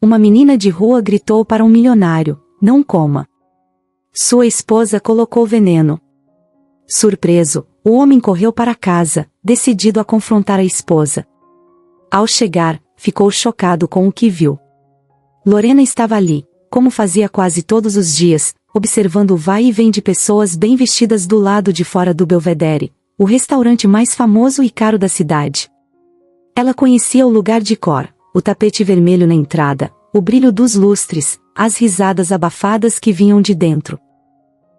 uma menina de rua gritou para um milionário: "Não coma." Sua esposa colocou veneno. Surpreso, o homem correu para casa, decidido a confrontar a esposa. Ao chegar, ficou chocado com o que viu. Lorena estava ali, como fazia quase todos os dias, observando o vai e vem de pessoas bem vestidas do lado de fora do Belvedere, o restaurante mais famoso e caro da cidade. Ela conhecia o lugar de cor, o tapete vermelho na entrada, o brilho dos lustres, as risadas abafadas que vinham de dentro.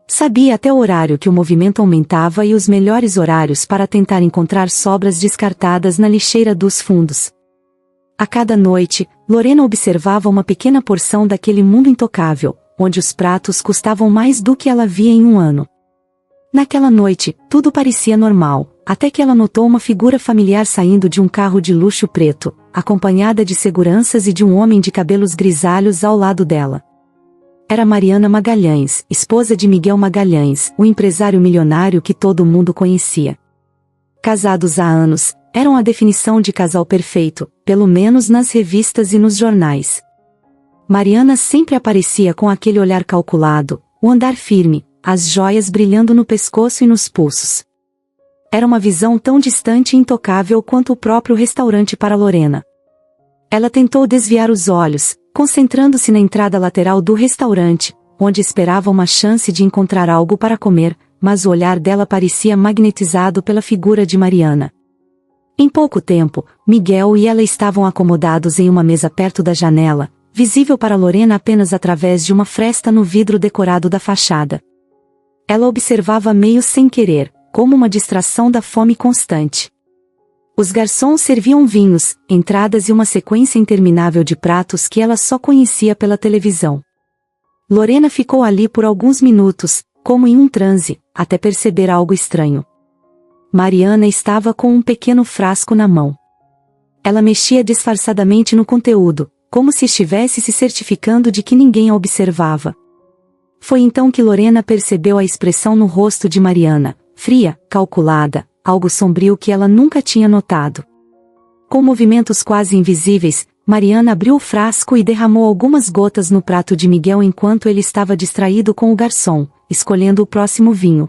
Sabia até o horário que o movimento aumentava e os melhores horários para tentar encontrar sobras descartadas na lixeira dos fundos. A cada noite, Lorena observava uma pequena porção daquele mundo intocável, onde os pratos custavam mais do que ela via em um ano. Naquela noite, tudo parecia normal, até que ela notou uma figura familiar saindo de um carro de luxo preto, acompanhada de seguranças e de um homem de cabelos grisalhos ao lado dela. Era Mariana Magalhães, esposa de Miguel Magalhães, o empresário milionário que todo mundo conhecia. Casados há anos, eram a definição de casal perfeito, pelo menos nas revistas e nos jornais. Mariana sempre aparecia com aquele olhar calculado, o andar firme, as joias brilhando no pescoço e nos pulsos. Era uma visão tão distante e intocável quanto o próprio restaurante para Lorena. Ela tentou desviar os olhos, concentrando-se na entrada lateral do restaurante, onde esperava uma chance de encontrar algo para comer, mas o olhar dela parecia magnetizado pela figura de Mariana. Em pouco tempo, Miguel e ela estavam acomodados em uma mesa perto da janela, visível para Lorena apenas através de uma fresta no vidro decorado da fachada. Ela observava meio sem querer, como uma distração da fome constante. Os garçons serviam vinhos, entradas e uma sequência interminável de pratos que ela só conhecia pela televisão. Lorena ficou ali por alguns minutos, como em um transe, até perceber algo estranho. Mariana estava com um pequeno frasco na mão. Ela mexia disfarçadamente no conteúdo, como se estivesse se certificando de que ninguém a observava. Foi então que Lorena percebeu a expressão no rosto de Mariana, fria, calculada, algo sombrio que ela nunca tinha notado. Com movimentos quase invisíveis, Mariana abriu o frasco e derramou algumas gotas no prato de Miguel enquanto ele estava distraído com o garçom, escolhendo o próximo vinho.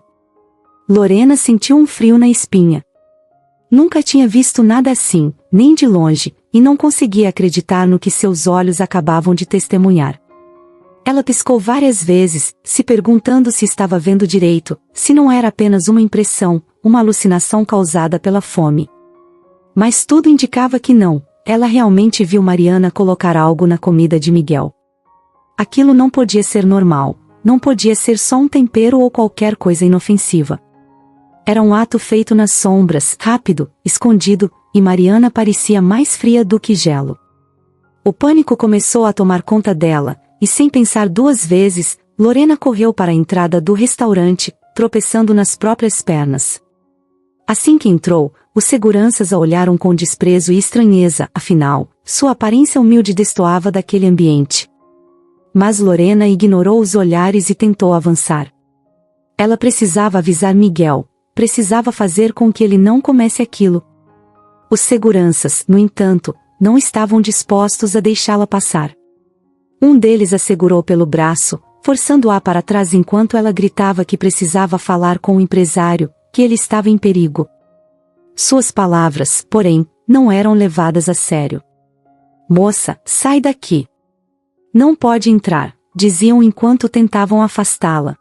Lorena sentiu um frio na espinha. Nunca tinha visto nada assim, nem de longe, e não conseguia acreditar no que seus olhos acabavam de testemunhar. Ela piscou várias vezes, se perguntando se estava vendo direito, se não era apenas uma impressão, uma alucinação causada pela fome. Mas tudo indicava que não, ela realmente viu Mariana colocar algo na comida de Miguel. Aquilo não podia ser normal, não podia ser só um tempero ou qualquer coisa inofensiva. Era um ato feito nas sombras, rápido, escondido, e Mariana parecia mais fria do que gelo. O pânico começou a tomar conta dela, e sem pensar duas vezes, Lorena correu para a entrada do restaurante, tropeçando nas próprias pernas. Assim que entrou, os seguranças a olharam com desprezo e estranheza, afinal, sua aparência humilde destoava daquele ambiente. Mas Lorena ignorou os olhares e tentou avançar. Ela precisava avisar Miguel, precisava fazer com que ele não comesse aquilo. Os seguranças, no entanto, não estavam dispostos a deixá-la passar. Um deles a segurou pelo braço, forçando-a para trás enquanto ela gritava que precisava falar com o empresário, que ele estava em perigo. Suas palavras, porém, não eram levadas a sério. "Moça, sai daqui. Não pode entrar", diziam enquanto tentavam afastá-la.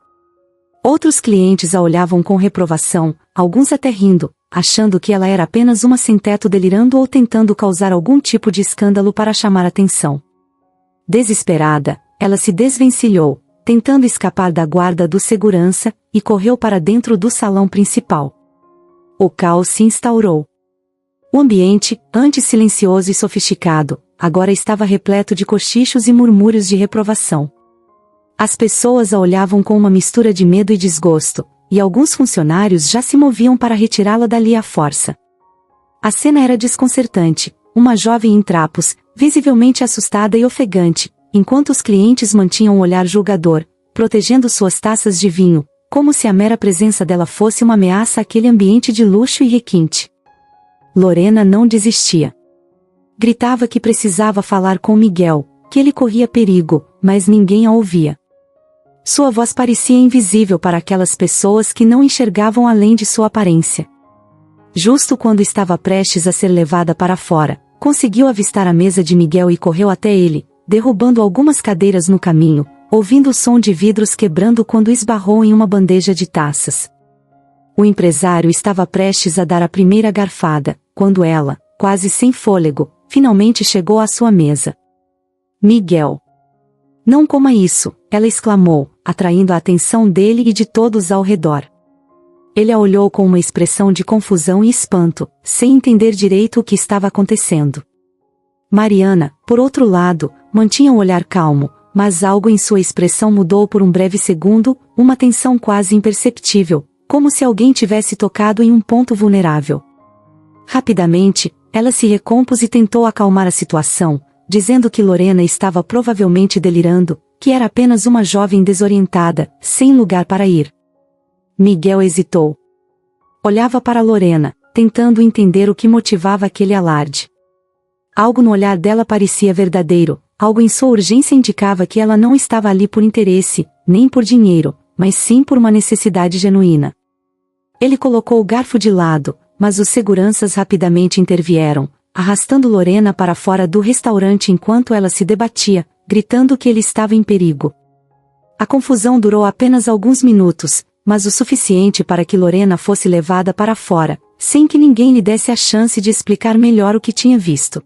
Outros clientes a olhavam com reprovação, alguns até rindo, achando que ela era apenas uma sem-teto delirando ou tentando causar algum tipo de escândalo para chamar atenção. Desesperada, ela se desvencilhou, tentando escapar da guarda do segurança, e correu para dentro do salão principal. O caos se instaurou. O ambiente, antes silencioso e sofisticado, agora estava repleto de cochichos e murmúrios de reprovação. As pessoas a olhavam com uma mistura de medo e desgosto, e alguns funcionários já se moviam para retirá-la dali à força. A cena era desconcertante, uma jovem em trapos, visivelmente assustada e ofegante, enquanto os clientes mantinham um olhar julgador, protegendo suas taças de vinho, como se a mera presença dela fosse uma ameaça àquele ambiente de luxo e requinte. Lorena não desistia. Gritava que precisava falar com Miguel, que ele corria perigo, mas ninguém a ouvia. Sua voz parecia invisível para aquelas pessoas que não enxergavam além de sua aparência. Justo quando estava prestes a ser levada para fora, conseguiu avistar a mesa de Miguel e correu até ele, derrubando algumas cadeiras no caminho, ouvindo o som de vidros quebrando quando esbarrou em uma bandeja de taças. O empresário estava prestes a dar a primeira garfada, quando ela, quase sem fôlego, finalmente chegou à sua mesa. Miguel. Não coma isso, ela exclamou, atraindo a atenção dele e de todos ao redor. Ele a olhou com uma expressão de confusão e espanto, sem entender direito o que estava acontecendo. Mariana, por outro lado, mantinha o olhar calmo, mas algo em sua expressão mudou por um breve segundo, uma tensão quase imperceptível, como se alguém tivesse tocado em um ponto vulnerável. Rapidamente, ela se recompôs e tentou acalmar a situação, dizendo que Lorena estava provavelmente delirando, que era apenas uma jovem desorientada, sem lugar para ir. Miguel hesitou. Olhava para Lorena, tentando entender o que motivava aquele alarde. Algo no olhar dela parecia verdadeiro, algo em sua urgência indicava que ela não estava ali por interesse, nem por dinheiro, mas sim por uma necessidade genuína. Ele colocou o garfo de lado, mas os seguranças rapidamente intervieram, arrastando Lorena para fora do restaurante enquanto ela se debatia, gritando que ele estava em perigo. A confusão durou apenas alguns minutos, mas o suficiente para que Lorena fosse levada para fora, sem que ninguém lhe desse a chance de explicar melhor o que tinha visto.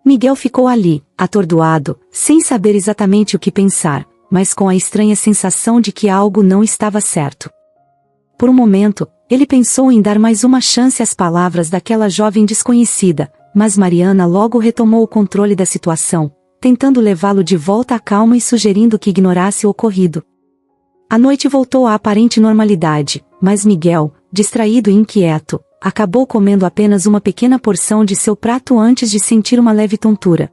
Miguel ficou ali, atordoado, sem saber exatamente o que pensar, mas com a estranha sensação de que algo não estava certo. Por um momento, ele pensou em dar mais uma chance às palavras daquela jovem desconhecida, mas Mariana logo retomou o controle da situação, tentando levá-lo de volta à calma e sugerindo que ignorasse o ocorrido. A noite voltou à aparente normalidade, mas Miguel, distraído e inquieto, acabou comendo apenas uma pequena porção de seu prato antes de sentir uma leve tontura.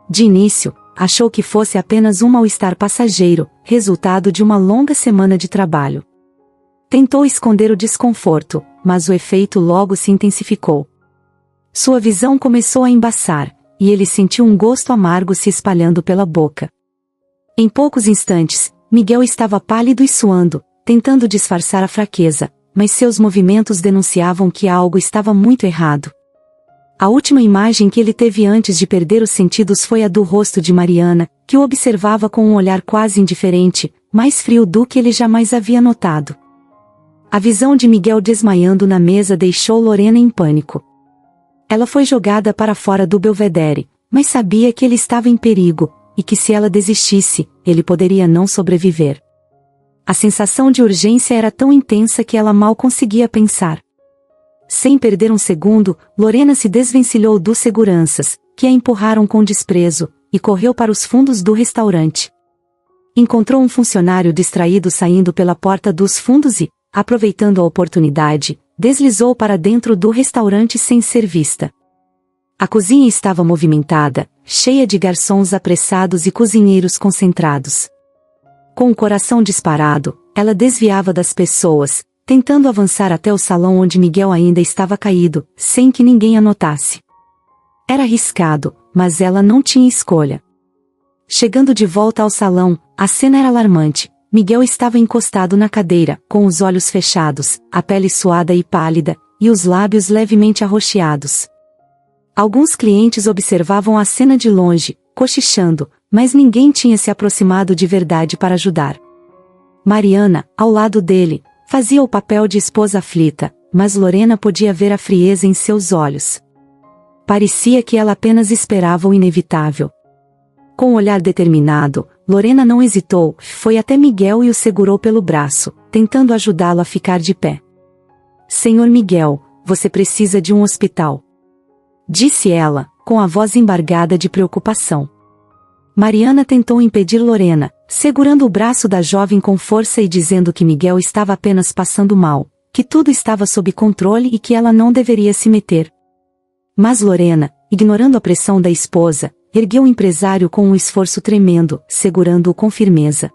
De início, achou que fosse apenas um mal-estar passageiro, resultado de uma longa semana de trabalho. Tentou esconder o desconforto, mas o efeito logo se intensificou. Sua visão começou a embaçar, e ele sentiu um gosto amargo se espalhando pela boca. Em poucos instantes, Miguel estava pálido e suando, tentando disfarçar a fraqueza, mas seus movimentos denunciavam que algo estava muito errado. A última imagem que ele teve antes de perder os sentidos foi a do rosto de Mariana, que o observava com um olhar quase indiferente, mais frio do que ele jamais havia notado. A visão de Miguel desmaiando na mesa deixou Lorena em pânico. Ela foi jogada para fora do belvedere, mas sabia que ele estava em perigo, e que se ela desistisse, ele poderia não sobreviver. A sensação de urgência era tão intensa que ela mal conseguia pensar. Sem perder um segundo, Lorena se desvencilhou dos seguranças, que a empurraram com desprezo, e correu para os fundos do restaurante. Encontrou um funcionário distraído saindo pela porta dos fundos e, aproveitando a oportunidade, deslizou para dentro do restaurante sem ser vista. A cozinha estava movimentada, cheia de garçons apressados e cozinheiros concentrados. Com o coração disparado, ela desviava das pessoas, tentando avançar até o salão onde Miguel ainda estava caído, sem que ninguém a notasse. Era arriscado, mas ela não tinha escolha. Chegando de volta ao salão, a cena era alarmante. Miguel estava encostado na cadeira, com os olhos fechados, a pele suada e pálida, e os lábios levemente arroxeados. Alguns clientes observavam a cena de longe, cochichando, mas ninguém tinha se aproximado de verdade para ajudar. Mariana, ao lado dele, fazia o papel de esposa aflita, mas Lorena podia ver a frieza em seus olhos. Parecia que ela apenas esperava o inevitável. Com um olhar determinado, Lorena não hesitou, foi até Miguel e o segurou pelo braço, tentando ajudá-lo a ficar de pé. "Senhor Miguel, você precisa de um hospital", disse ela, com a voz embargada de preocupação. Mariana tentou impedir Lorena, segurando o braço da jovem com força e dizendo que Miguel estava apenas passando mal, que tudo estava sob controle e que ela não deveria se meter. Mas Lorena, ignorando a pressão da esposa, ergueu o empresário com um esforço tremendo, segurando-o com firmeza.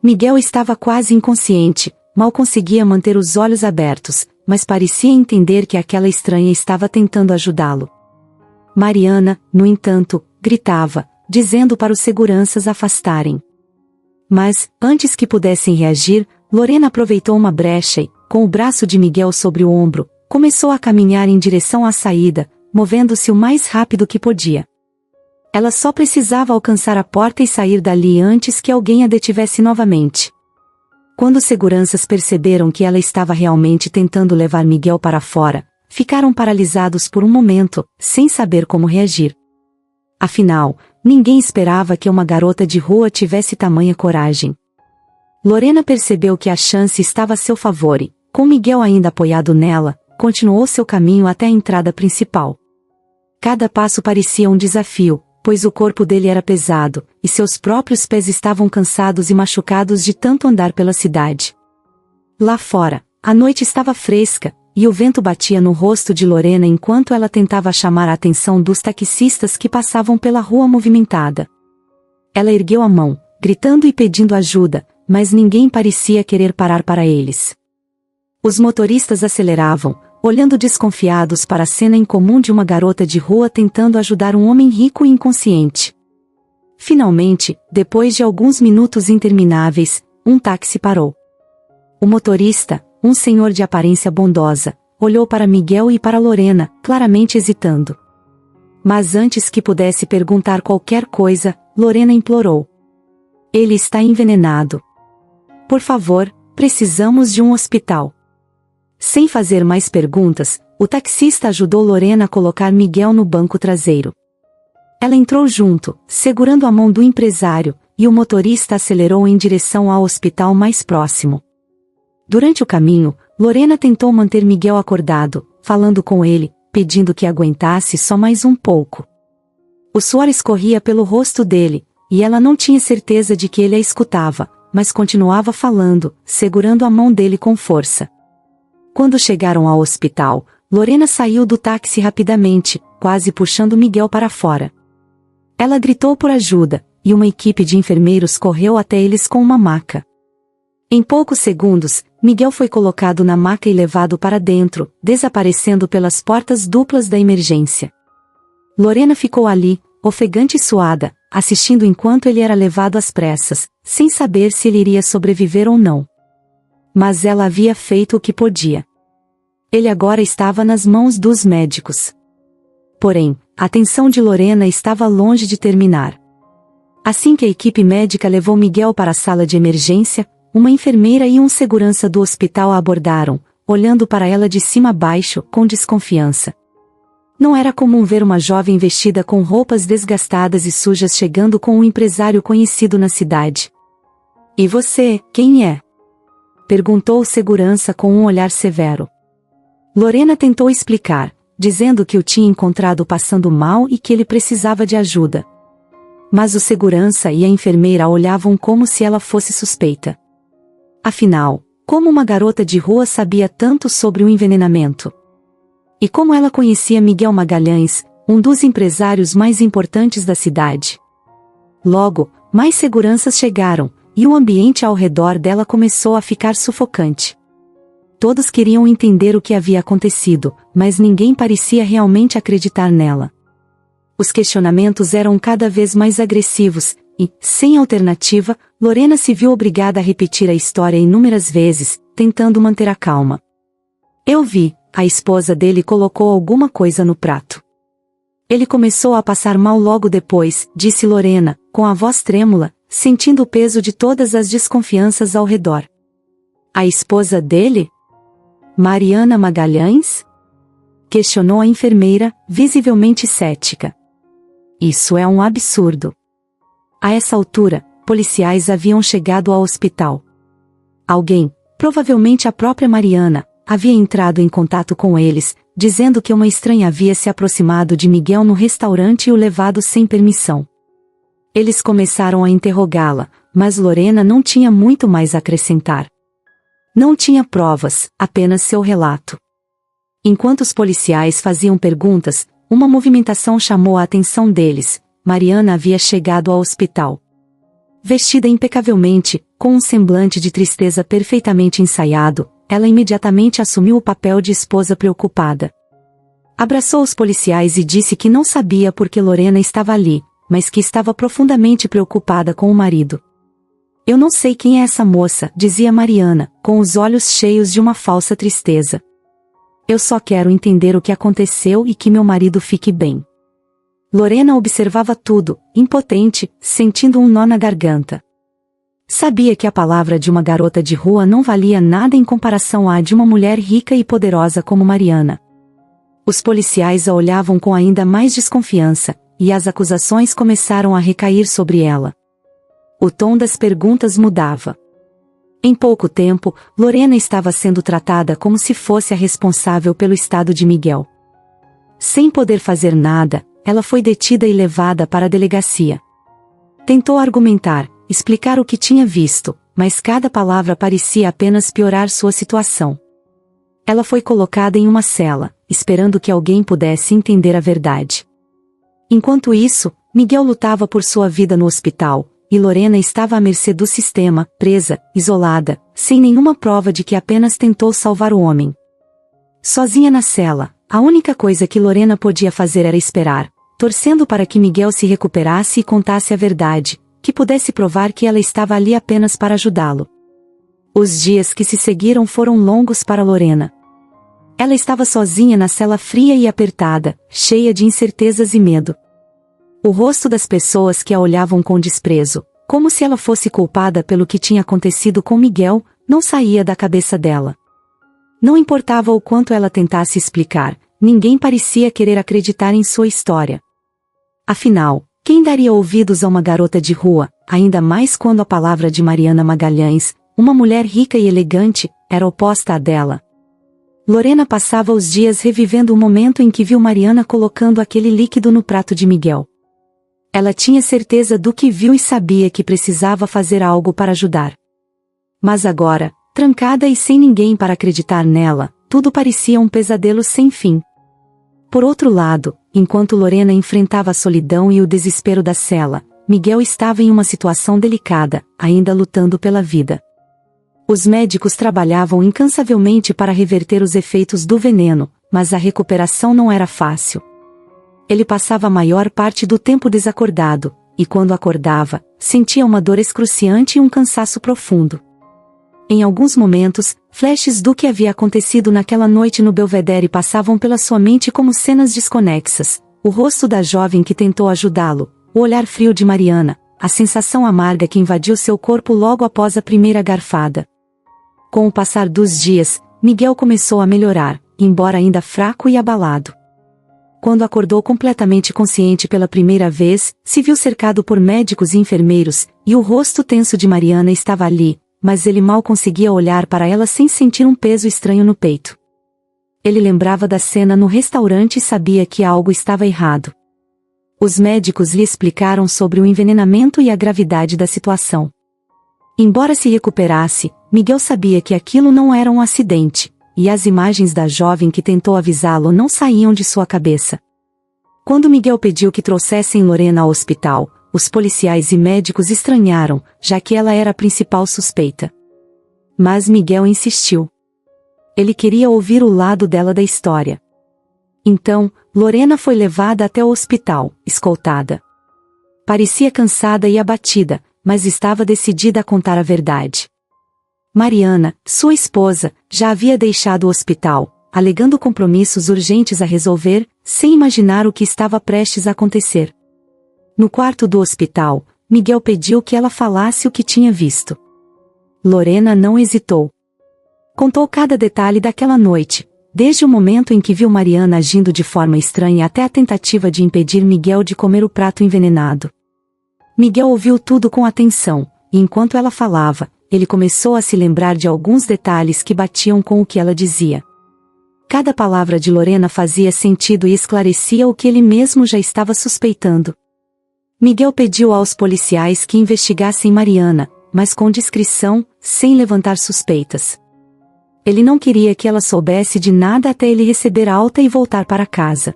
Miguel estava quase inconsciente, mal conseguia manter os olhos abertos, mas parecia entender que aquela estranha estava tentando ajudá-lo. Mariana, no entanto, gritava, dizendo para os seguranças afastarem. Mas, antes que pudessem reagir, Lorena aproveitou uma brecha e, com o braço de Miguel sobre o ombro, começou a caminhar em direção à saída, movendo-se o mais rápido que podia. Ela só precisava alcançar a porta e sair dali antes que alguém a detivesse novamente. Quando os seguranças perceberam que ela estava realmente tentando levar Miguel para fora, ficaram paralisados por um momento, sem saber como reagir. Afinal, ninguém esperava que uma garota de rua tivesse tamanha coragem. Lorena percebeu que a chance estava a seu favor e, com Miguel ainda apoiado nela, continuou seu caminho até a entrada principal. Cada passo parecia um desafio, pois o corpo dele era pesado, e seus próprios pés estavam cansados e machucados de tanto andar pela cidade. Lá fora, a noite estava fresca, e o vento batia no rosto de Lorena enquanto ela tentava chamar a atenção dos taxistas que passavam pela rua movimentada. Ela ergueu a mão, gritando e pedindo ajuda, mas ninguém parecia querer parar para eles. Os motoristas aceleravam, olhando desconfiados para a cena incomum de uma garota de rua tentando ajudar um homem rico e inconsciente. Finalmente, depois de alguns minutos intermináveis, um táxi parou. O motorista, um senhor de aparência bondosa, olhou para Miguel e para Lorena, claramente hesitando. Mas antes que pudesse perguntar qualquer coisa, Lorena implorou. Ele está envenenado. Por favor, precisamos de um hospital. Sem fazer mais perguntas, o taxista ajudou Lorena a colocar Miguel no banco traseiro. Ela entrou junto, segurando a mão do empresário, e o motorista acelerou em direção ao hospital mais próximo. Durante o caminho, Lorena tentou manter Miguel acordado, falando com ele, pedindo que aguentasse só mais um pouco. O suor escorria pelo rosto dele, e ela não tinha certeza de que ele a escutava, mas continuava falando, segurando a mão dele com força. Quando chegaram ao hospital, Lorena saiu do táxi rapidamente, quase puxando Miguel para fora. Ela gritou por ajuda, e uma equipe de enfermeiros correu até eles com uma maca. Em poucos segundos, Miguel foi colocado na maca e levado para dentro, desaparecendo pelas portas duplas da emergência. Lorena ficou ali, ofegante e suada, assistindo enquanto ele era levado às pressas, sem saber se ele iria sobreviver ou não. Mas ela havia feito o que podia. Ele agora estava nas mãos dos médicos. Porém, a tensão de Lorena estava longe de terminar. Assim que a equipe médica levou Miguel para a sala de emergência, uma enfermeira e um segurança do hospital a abordaram, olhando para ela de cima a baixo, com desconfiança. Não era comum ver uma jovem vestida com roupas desgastadas e sujas chegando com um empresário conhecido na cidade. "E você, quem é?" perguntou o segurança com um olhar severo. Lorena tentou explicar, dizendo que o tinha encontrado passando mal e que ele precisava de ajuda. Mas o segurança e a enfermeira a olhavam como se ela fosse suspeita. Afinal, como uma garota de rua sabia tanto sobre o envenenamento? E como ela conhecia Miguel Magalhães, um dos empresários mais importantes da cidade? Logo, mais seguranças chegaram, e o ambiente ao redor dela começou a ficar sufocante. Todos queriam entender o que havia acontecido, mas ninguém parecia realmente acreditar nela. Os questionamentos eram cada vez mais agressivos, e, sem alternativa, Lorena se viu obrigada a repetir a história inúmeras vezes, tentando manter a calma. "Eu vi", a esposa dele colocou alguma coisa no prato. "Ele começou a passar mal logo depois", disse Lorena, com a voz trêmula, sentindo o peso de todas as desconfianças ao redor. "A esposa dele? Mariana Magalhães?" questionou a enfermeira, visivelmente cética. "Isso é um absurdo." A essa altura, policiais haviam chegado ao hospital. Alguém, provavelmente a própria Mariana, havia entrado em contato com eles, dizendo que uma estranha havia se aproximado de Miguel no restaurante e o levado sem permissão. Eles começaram a interrogá-la, mas Lorena não tinha muito mais a acrescentar. Não tinha provas, apenas seu relato. Enquanto os policiais faziam perguntas, uma movimentação chamou a atenção deles. Mariana havia chegado ao hospital. Vestida impecavelmente, com um semblante de tristeza perfeitamente ensaiado, ela imediatamente assumiu o papel de esposa preocupada. Abraçou os policiais e disse que não sabia por que Lorena estava ali, mas que estava profundamente preocupada com o marido. Eu não sei quem é essa moça, dizia Mariana, com os olhos cheios de uma falsa tristeza. Eu só quero entender o que aconteceu e que meu marido fique bem. Lorena observava tudo, impotente, sentindo um nó na garganta. Sabia que a palavra de uma garota de rua não valia nada em comparação à de uma mulher rica e poderosa como Mariana. Os policiais a olhavam com ainda mais desconfiança, e as acusações começaram a recair sobre ela. O tom das perguntas mudava. Em pouco tempo, Lorena estava sendo tratada como se fosse a responsável pelo estado de Miguel. Sem poder fazer nada, ela foi detida e levada para a delegacia. Tentou argumentar, explicar o que tinha visto, mas cada palavra parecia apenas piorar sua situação. Ela foi colocada em uma cela, esperando que alguém pudesse entender a verdade. Enquanto isso, Miguel lutava por sua vida no hospital, e Lorena estava à mercê do sistema, presa, isolada, sem nenhuma prova de que apenas tentou salvar o homem. Sozinha na cela, a única coisa que Lorena podia fazer era esperar, torcendo para que Miguel se recuperasse e contasse a verdade, que pudesse provar que ela estava ali apenas para ajudá-lo. Os dias que se seguiram foram longos para Lorena. Ela estava sozinha na cela fria e apertada, cheia de incertezas e medo. O rosto das pessoas que a olhavam com desprezo, como se ela fosse culpada pelo que tinha acontecido com Miguel, não saía da cabeça dela. Não importava o quanto ela tentasse explicar, ninguém parecia querer acreditar em sua história. Afinal, quem daria ouvidos a uma garota de rua, ainda mais quando a palavra de Mariana Magalhães, uma mulher rica e elegante, era oposta à dela? Lorena passava os dias revivendo o momento em que viu Mariana colocando aquele líquido no prato de Miguel. Ela tinha certeza do que viu e sabia que precisava fazer algo para ajudar. Mas agora, trancada e sem ninguém para acreditar nela, tudo parecia um pesadelo sem fim. Por outro lado, enquanto Lorena enfrentava a solidão e o desespero da cela, Miguel estava em uma situação delicada, ainda lutando pela vida. Os médicos trabalhavam incansavelmente para reverter os efeitos do veneno, mas a recuperação não era fácil. Ele passava a maior parte do tempo desacordado, e quando acordava, sentia uma dor excruciante e um cansaço profundo. Em alguns momentos, flashes do que havia acontecido naquela noite no Belvedere passavam pela sua mente como cenas desconexas, o rosto da jovem que tentou ajudá-lo, o olhar frio de Mariana, a sensação amarga que invadiu seu corpo logo após a primeira garfada. Com o passar dos dias, Miguel começou a melhorar, embora ainda fraco e abalado. Quando acordou completamente consciente pela primeira vez, se viu cercado por médicos e enfermeiros, e o rosto tenso de Mariana estava ali, mas ele mal conseguia olhar para ela sem sentir um peso estranho no peito. Ele lembrava da cena no restaurante e sabia que algo estava errado. Os médicos lhe explicaram sobre o envenenamento e a gravidade da situação. Embora se recuperasse, Miguel sabia que aquilo não era um acidente, e as imagens da jovem que tentou avisá-lo não saíam de sua cabeça. Quando Miguel pediu que trouxessem Lorena ao hospital, os policiais e médicos estranharam, já que ela era a principal suspeita. Mas Miguel insistiu. Ele queria ouvir o lado dela da história. Então, Lorena foi levada até o hospital, escoltada. Parecia cansada e abatida, mas estava decidida a contar a verdade. Mariana, sua esposa, já havia deixado o hospital, alegando compromissos urgentes a resolver, sem imaginar o que estava prestes a acontecer. No quarto do hospital, Miguel pediu que ela falasse o que tinha visto. Lorena não hesitou. Contou cada detalhe daquela noite, desde o momento em que viu Mariana agindo de forma estranha até a tentativa de impedir Miguel de comer o prato envenenado. Miguel ouviu tudo com atenção, e enquanto ela falava, ele começou a se lembrar de alguns detalhes que batiam com o que ela dizia. Cada palavra de Lorena fazia sentido e esclarecia o que ele mesmo já estava suspeitando. Miguel pediu aos policiais que investigassem Mariana, mas com discrição, sem levantar suspeitas. Ele não queria que ela soubesse de nada até ele receber alta e voltar para casa.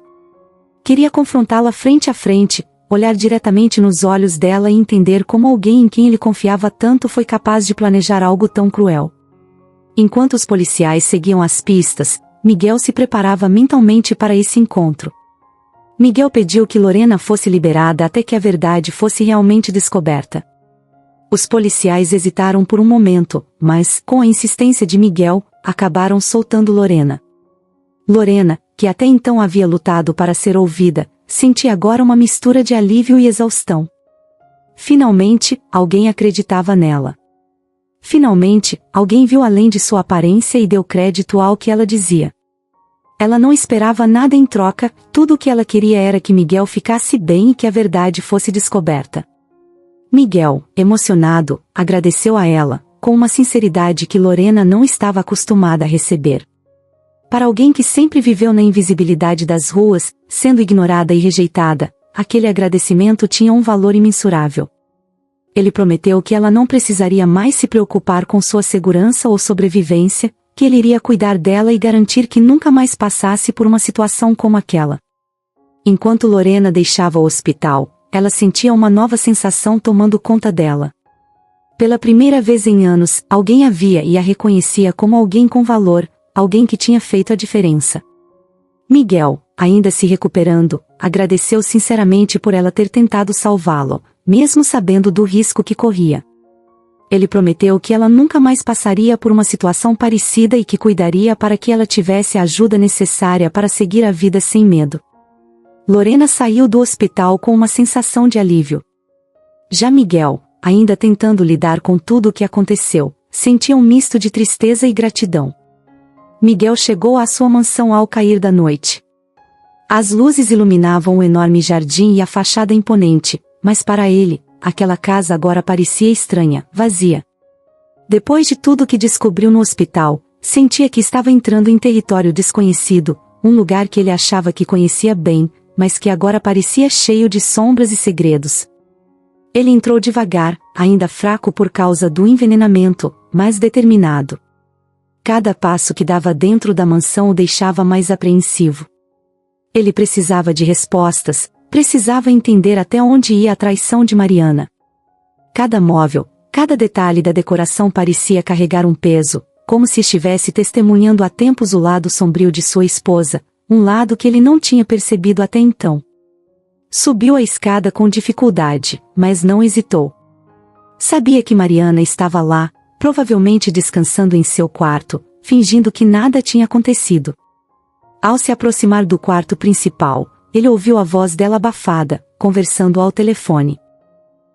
Queria confrontá-la frente a frente, olhar diretamente nos olhos dela e entender como alguém em quem ele confiava tanto foi capaz de planejar algo tão cruel. Enquanto os policiais seguiam as pistas, Miguel se preparava mentalmente para esse encontro. Miguel pediu que Lorena fosse liberada até que a verdade fosse realmente descoberta. Os policiais hesitaram por um momento, mas, com a insistência de Miguel, acabaram soltando Lorena. Lorena, que até então havia lutado para ser ouvida, sentia agora uma mistura de alívio e exaustão. Finalmente, alguém acreditava nela. Finalmente, alguém viu além de sua aparência e deu crédito ao que ela dizia. Ela não esperava nada em troca, tudo o que ela queria era que Miguel ficasse bem e que a verdade fosse descoberta. Miguel, emocionado, agradeceu a ela, com uma sinceridade que Lorena não estava acostumada a receber. Para alguém que sempre viveu na invisibilidade das ruas, sendo ignorada e rejeitada, aquele agradecimento tinha um valor imensurável. Ele prometeu que ela não precisaria mais se preocupar com sua segurança ou sobrevivência, que ele iria cuidar dela e garantir que nunca mais passasse por uma situação como aquela. Enquanto Lorena deixava o hospital, ela sentia uma nova sensação tomando conta dela. Pela primeira vez em anos, alguém a via e a reconhecia como alguém com valor, alguém que tinha feito a diferença. Miguel, ainda se recuperando, agradeceu sinceramente por ela ter tentado salvá-lo, mesmo sabendo do risco que corria. Ele prometeu que ela nunca mais passaria por uma situação parecida e que cuidaria para que ela tivesse a ajuda necessária para seguir a vida sem medo. Lorena saiu do hospital com uma sensação de alívio. Já Miguel, ainda tentando lidar com tudo o que aconteceu, sentia um misto de tristeza e gratidão. Miguel chegou à sua mansão ao cair da noite. As luzes iluminavam o enorme jardim e a fachada imponente, mas para ele, aquela casa agora parecia estranha, vazia. Depois de tudo que descobriu no hospital, sentia que estava entrando em território desconhecido, um lugar que ele achava que conhecia bem, mas que agora parecia cheio de sombras e segredos. Ele entrou devagar, ainda fraco por causa do envenenamento, mas determinado. Cada passo que dava dentro da mansão o deixava mais apreensivo. Ele precisava de respostas, precisava entender até onde ia a traição de Mariana. Cada móvel, cada detalhe da decoração parecia carregar um peso, como se estivesse testemunhando há tempos o lado sombrio de sua esposa, um lado que ele não tinha percebido até então. Subiu a escada com dificuldade, mas não hesitou. Sabia que Mariana estava lá, provavelmente descansando em seu quarto, fingindo que nada tinha acontecido. Ao se aproximar do quarto principal, ele ouviu a voz dela abafada, conversando ao telefone.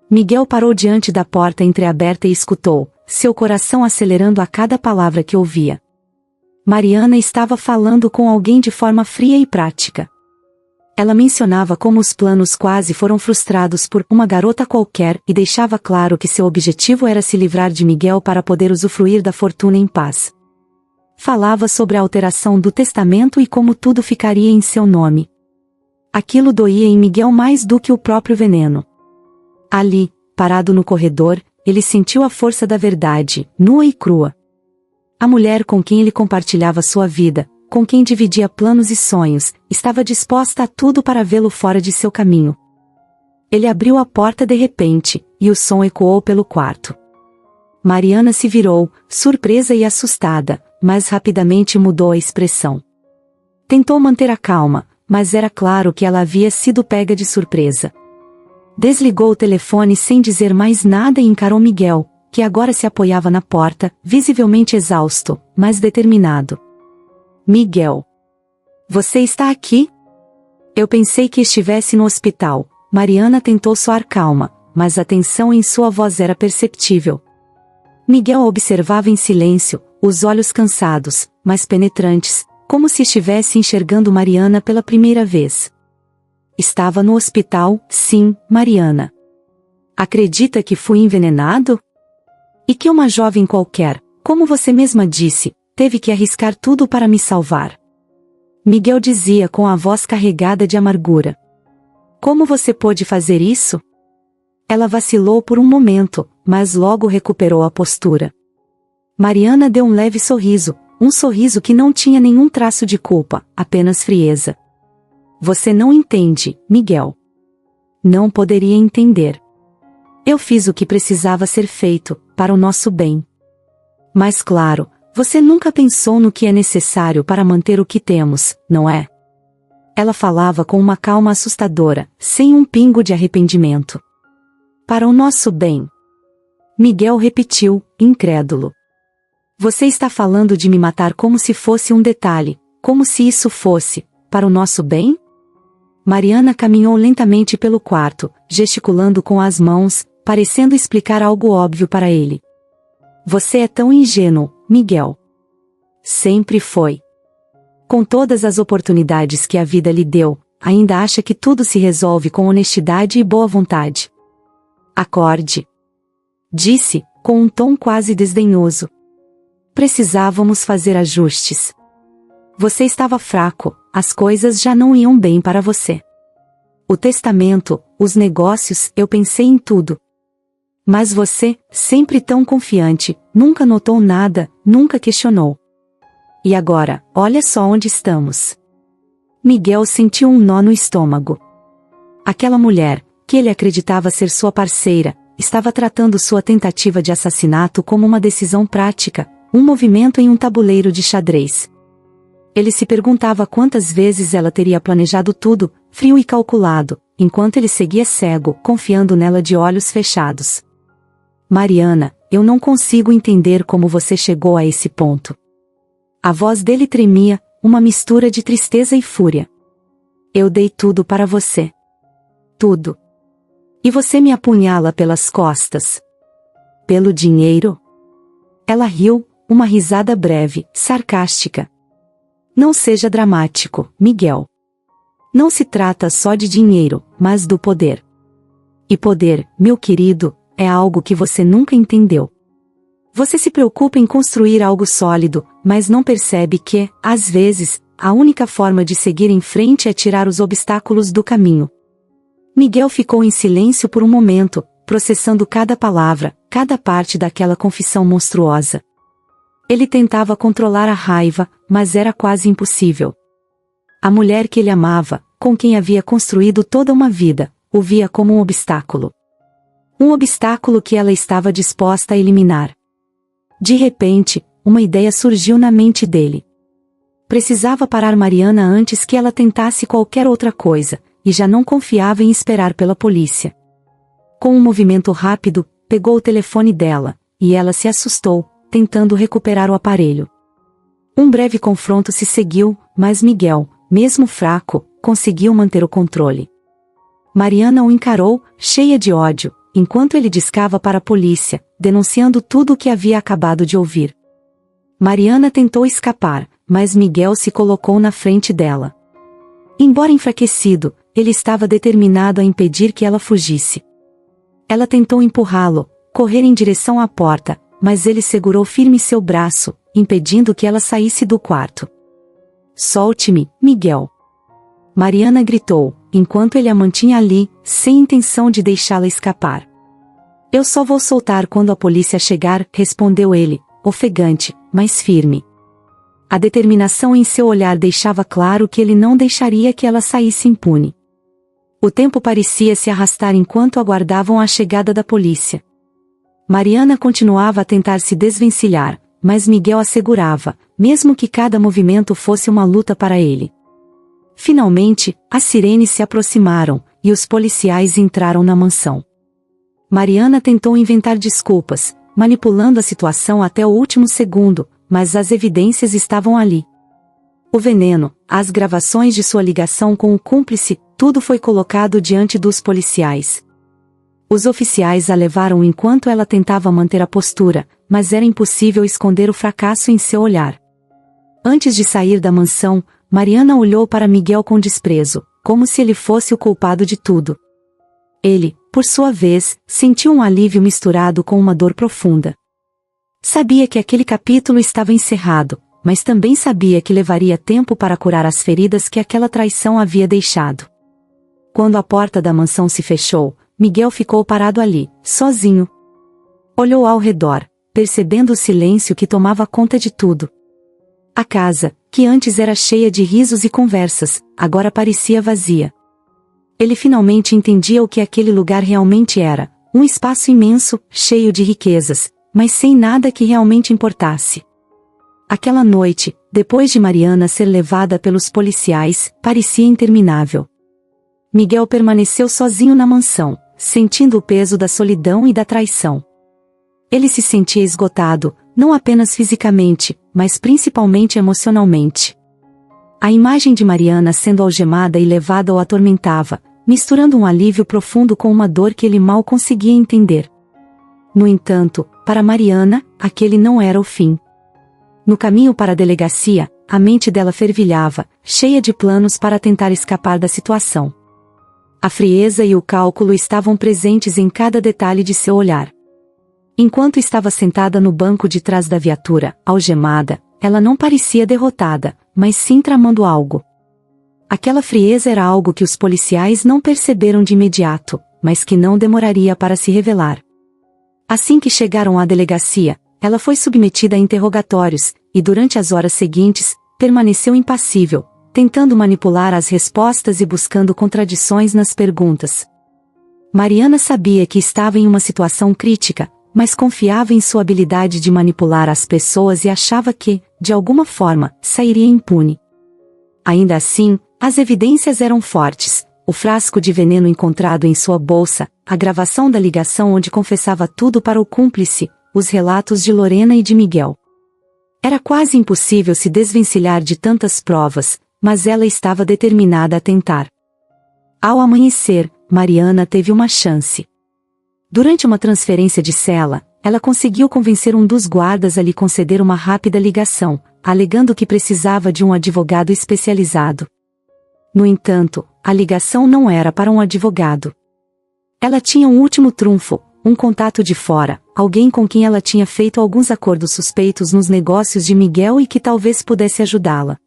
Miguel parou diante da porta entreaberta e escutou, seu coração acelerando a cada palavra que ouvia. Mariana estava falando com alguém de forma fria e prática. Ela mencionava como os planos quase foram frustrados por uma garota qualquer e deixava claro que seu objetivo era se livrar de Miguel para poder usufruir da fortuna em paz. Falava sobre a alteração do testamento e como tudo ficaria em seu nome. Aquilo doía em Miguel mais do que o próprio veneno. Ali, parado no corredor, ele sentiu a força da verdade, nua e crua. A mulher com quem ele compartilhava sua vida, com quem dividia planos e sonhos, estava disposta a tudo para vê-lo fora de seu caminho. Ele abriu a porta de repente, e o som ecoou pelo quarto. Mariana se virou, surpresa e assustada, mas rapidamente mudou a expressão. Tentou manter a calma, mas era claro que ela havia sido pega de surpresa. Desligou o telefone sem dizer mais nada e encarou Miguel, que agora se apoiava na porta, visivelmente exausto, mas determinado. Miguel. Você está aqui? Eu pensei que estivesse no hospital. Mariana tentou soar calma, mas a tensão em sua voz era perceptível. Miguel observava em silêncio, os olhos cansados, mas penetrantes, como se estivesse enxergando Mariana pela primeira vez. Estava no hospital, sim, Mariana. Acredita que fui envenenado? E que uma jovem qualquer, como você mesma disse, teve que arriscar tudo para me salvar. Miguel dizia com a voz carregada de amargura. Como você pôde fazer isso? Ela vacilou por um momento, mas logo recuperou a postura. Mariana deu um leve sorriso, um sorriso que não tinha nenhum traço de culpa, apenas frieza. Você não entende, Miguel. Não poderia entender. Eu fiz o que precisava ser feito, para o nosso bem. Mas claro, você nunca pensou no que é necessário para manter o que temos, não é? Ela falava com uma calma assustadora, sem um pingo de arrependimento. Para o nosso bem. Miguel repetiu, incrédulo. Você está falando de me matar como se fosse um detalhe, como se isso fosse, para o nosso bem? Mariana caminhou lentamente pelo quarto, gesticulando com as mãos, parecendo explicar algo óbvio para ele. Você é tão ingênuo, Miguel. Sempre foi. Com todas as oportunidades que a vida lhe deu, ainda acha que tudo se resolve com honestidade e boa vontade. Acorde. Disse, com um tom quase desdenhoso. Precisávamos fazer ajustes. Você estava fraco, as coisas já não iam bem para você. O testamento, os negócios, eu pensei em tudo. Mas você, sempre tão confiante, nunca notou nada, nunca questionou. E agora, olha só onde estamos. Miguel sentiu um nó no estômago. Aquela mulher, que ele acreditava ser sua parceira, estava tratando sua tentativa de assassinato como uma decisão prática, um movimento em um tabuleiro de xadrez. Ele se perguntava quantas vezes ela teria planejado tudo, frio e calculado, enquanto ele seguia cego, confiando nela de olhos fechados. Mariana, eu não consigo entender como você chegou a esse ponto. A voz dele tremia, uma mistura de tristeza e fúria. Eu dei tudo para você. Tudo. E você me apunhala pelas costas. Pelo dinheiro? Ela riu, uma risada breve, sarcástica. Não seja dramático, Miguel. Não se trata só de dinheiro, mas do poder. E poder, meu querido, é algo que você nunca entendeu. Você se preocupa em construir algo sólido, mas não percebe que, às vezes, a única forma de seguir em frente é tirar os obstáculos do caminho. Miguel ficou em silêncio por um momento, processando cada palavra, cada parte daquela confissão monstruosa. Ele tentava controlar a raiva, mas era quase impossível. A mulher que ele amava, com quem havia construído toda uma vida, o via como um obstáculo. Um obstáculo que ela estava disposta a eliminar. De repente, uma ideia surgiu na mente dele. Precisava parar Mariana antes que ela tentasse qualquer outra coisa, e já não confiava em esperar pela polícia. Com um movimento rápido, pegou o telefone dela, e ela se assustou, tentando recuperar o aparelho. Um breve confronto se seguiu, mas Miguel, mesmo fraco, conseguiu manter o controle. Mariana o encarou, cheia de ódio, enquanto ele discava para a polícia, denunciando tudo o que havia acabado de ouvir. Mariana tentou escapar, mas Miguel se colocou na frente dela. Embora enfraquecido, ele estava determinado a impedir que ela fugisse. Ela tentou empurrá-lo, correr em direção à porta, mas ele segurou firme seu braço, impedindo que ela saísse do quarto. Solte-me, Miguel. Mariana gritou, enquanto ele a mantinha ali, sem intenção de deixá-la escapar. Eu só vou soltar quando a polícia chegar, respondeu ele, ofegante, mas firme. A determinação em seu olhar deixava claro que ele não deixaria que ela saísse impune. O tempo parecia se arrastar enquanto aguardavam a chegada da polícia. Mariana continuava a tentar se desvencilhar, mas Miguel assegurava, mesmo que cada movimento fosse uma luta para ele. Finalmente, as sirenes se aproximaram, e os policiais entraram na mansão. Mariana tentou inventar desculpas, manipulando a situação até o último segundo, mas as evidências estavam ali. O veneno, as gravações de sua ligação com o cúmplice, tudo foi colocado diante dos policiais. Os oficiais a levaram enquanto ela tentava manter a postura, mas era impossível esconder o fracasso em seu olhar. Antes de sair da mansão, Mariana olhou para Miguel com desprezo, como se ele fosse o culpado de tudo. Ele, por sua vez, sentiu um alívio misturado com uma dor profunda. Sabia que aquele capítulo estava encerrado, mas também sabia que levaria tempo para curar as feridas que aquela traição havia deixado. Quando a porta da mansão se fechou, Miguel ficou parado ali, sozinho. Olhou ao redor, percebendo o silêncio que tomava conta de tudo. A casa, que antes era cheia de risos e conversas, agora parecia vazia. Ele finalmente entendia o que aquele lugar realmente era, um espaço imenso, cheio de riquezas, mas sem nada que realmente importasse. Aquela noite, depois de Mariana ser levada pelos policiais, parecia interminável. Miguel permaneceu sozinho na mansão, sentindo o peso da solidão e da traição. Ele se sentia esgotado, não apenas fisicamente, mas principalmente emocionalmente. A imagem de Mariana sendo algemada e levada o atormentava, misturando um alívio profundo com uma dor que ele mal conseguia entender. No entanto, para Mariana, aquele não era o fim. No caminho para a delegacia, a mente dela fervilhava, cheia de planos para tentar escapar da situação. A frieza e o cálculo estavam presentes em cada detalhe de seu olhar. Enquanto estava sentada no banco de trás da viatura, algemada, ela não parecia derrotada, mas sim tramando algo. Aquela frieza era algo que os policiais não perceberam de imediato, mas que não demoraria para se revelar. Assim que chegaram à delegacia, ela foi submetida a interrogatórios, e durante as horas seguintes, permaneceu impassível, tentando manipular as respostas e buscando contradições nas perguntas. Mariana sabia que estava em uma situação crítica, mas confiava em sua habilidade de manipular as pessoas e achava que, de alguma forma, sairia impune. Ainda assim, as evidências eram fortes: o frasco de veneno encontrado em sua bolsa, a gravação da ligação onde confessava tudo para o cúmplice, os relatos de Lorena e de Miguel. Era quase impossível se desvencilhar de tantas provas, mas ela estava determinada a tentar. Ao amanhecer, Mariana teve uma chance. Durante uma transferência de cela, ela conseguiu convencer um dos guardas a lhe conceder uma rápida ligação, alegando que precisava de um advogado especializado. No entanto, a ligação não era para um advogado. Ela tinha um último trunfo, um contato de fora, alguém com quem ela tinha feito alguns acordos suspeitos nos negócios de Miguel e que talvez pudesse ajudá-la.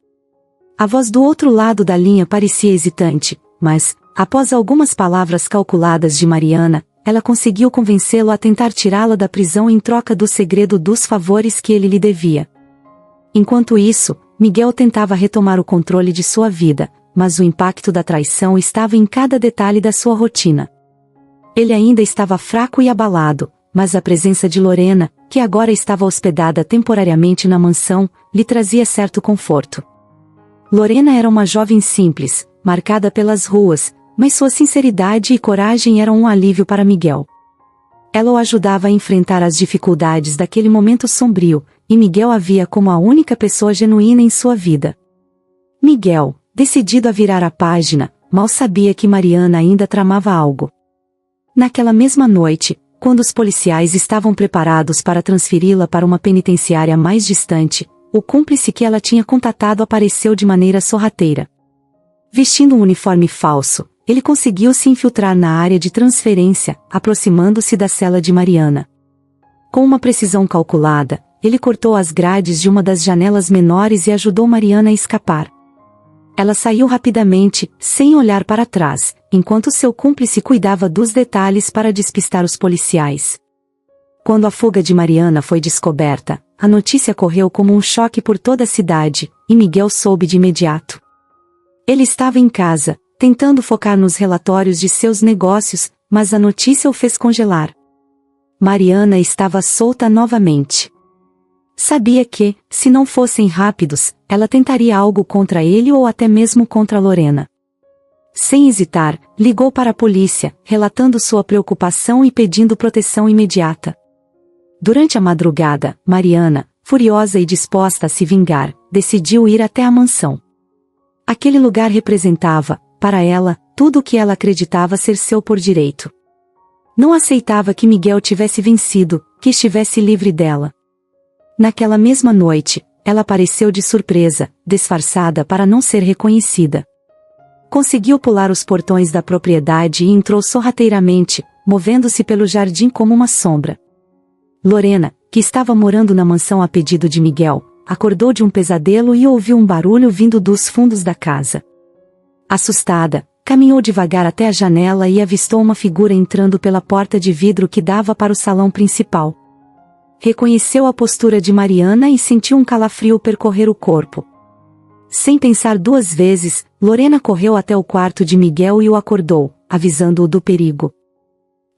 A voz do outro lado da linha parecia hesitante, mas, após algumas palavras calculadas de Mariana, ela conseguiu convencê-lo a tentar tirá-la da prisão em troca do segredo dos favores que ele lhe devia. Enquanto isso, Miguel tentava retomar o controle de sua vida, mas o impacto da traição estava em cada detalhe da sua rotina. Ele ainda estava fraco e abalado, mas a presença de Lorena, que agora estava hospedada temporariamente na mansão, lhe trazia certo conforto. Lorena era uma jovem simples, marcada pelas ruas, mas sua sinceridade e coragem eram um alívio para Miguel. Ela o ajudava a enfrentar as dificuldades daquele momento sombrio, e Miguel a via como a única pessoa genuína em sua vida. Miguel, decidido a virar a página, mal sabia que Mariana ainda tramava algo. Naquela mesma noite, quando os policiais estavam preparados para transferi-la para uma penitenciária mais distante, o cúmplice que ela tinha contatado apareceu de maneira sorrateira. Vestindo um uniforme falso, ele conseguiu se infiltrar na área de transferência, aproximando-se da cela de Mariana. Com uma precisão calculada, ele cortou as grades de uma das janelas menores e ajudou Mariana a escapar. Ela saiu rapidamente, sem olhar para trás, enquanto seu cúmplice cuidava dos detalhes para despistar os policiais. Quando a fuga de Mariana foi descoberta, a notícia correu como um choque por toda a cidade, e Miguel soube de imediato. Ele estava em casa, tentando focar nos relatórios de seus negócios, mas a notícia o fez congelar. Mariana estava solta novamente. Sabia que, se não fossem rápidos, ela tentaria algo contra ele ou até mesmo contra Lorena. Sem hesitar, ligou para a polícia, relatando sua preocupação e pedindo proteção imediata. Durante a madrugada, Mariana, furiosa e disposta a se vingar, decidiu ir até a mansão. Aquele lugar representava, para ela, tudo o que ela acreditava ser seu por direito. Não aceitava que Miguel tivesse vencido, que estivesse livre dela. Naquela mesma noite, ela apareceu de surpresa, disfarçada para não ser reconhecida. Conseguiu pular os portões da propriedade e entrou sorrateiramente, movendo-se pelo jardim como uma sombra. Lorena, que estava morando na mansão a pedido de Miguel, acordou de um pesadelo e ouviu um barulho vindo dos fundos da casa. Assustada, caminhou devagar até a janela e avistou uma figura entrando pela porta de vidro que dava para o salão principal. Reconheceu a postura de Mariana e sentiu um calafrio percorrer o corpo. Sem pensar duas vezes, Lorena correu até o quarto de Miguel e o acordou, avisando-o do perigo.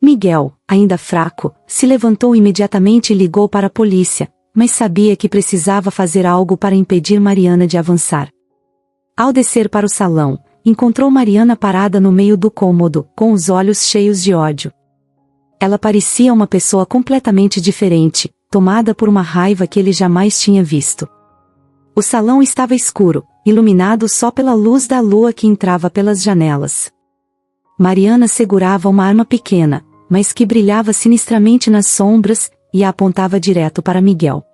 Miguel, ainda fraco, se levantou imediatamente e ligou para a polícia, mas sabia que precisava fazer algo para impedir Mariana de avançar. Ao descer para o salão, encontrou Mariana parada no meio do cômodo, com os olhos cheios de ódio. Ela parecia uma pessoa completamente diferente, tomada por uma raiva que ele jamais tinha visto. O salão estava escuro, iluminado só pela luz da lua que entrava pelas janelas. Mariana segurava uma arma pequena, mas que brilhava sinistramente nas sombras, e a apontava direto para Miguel.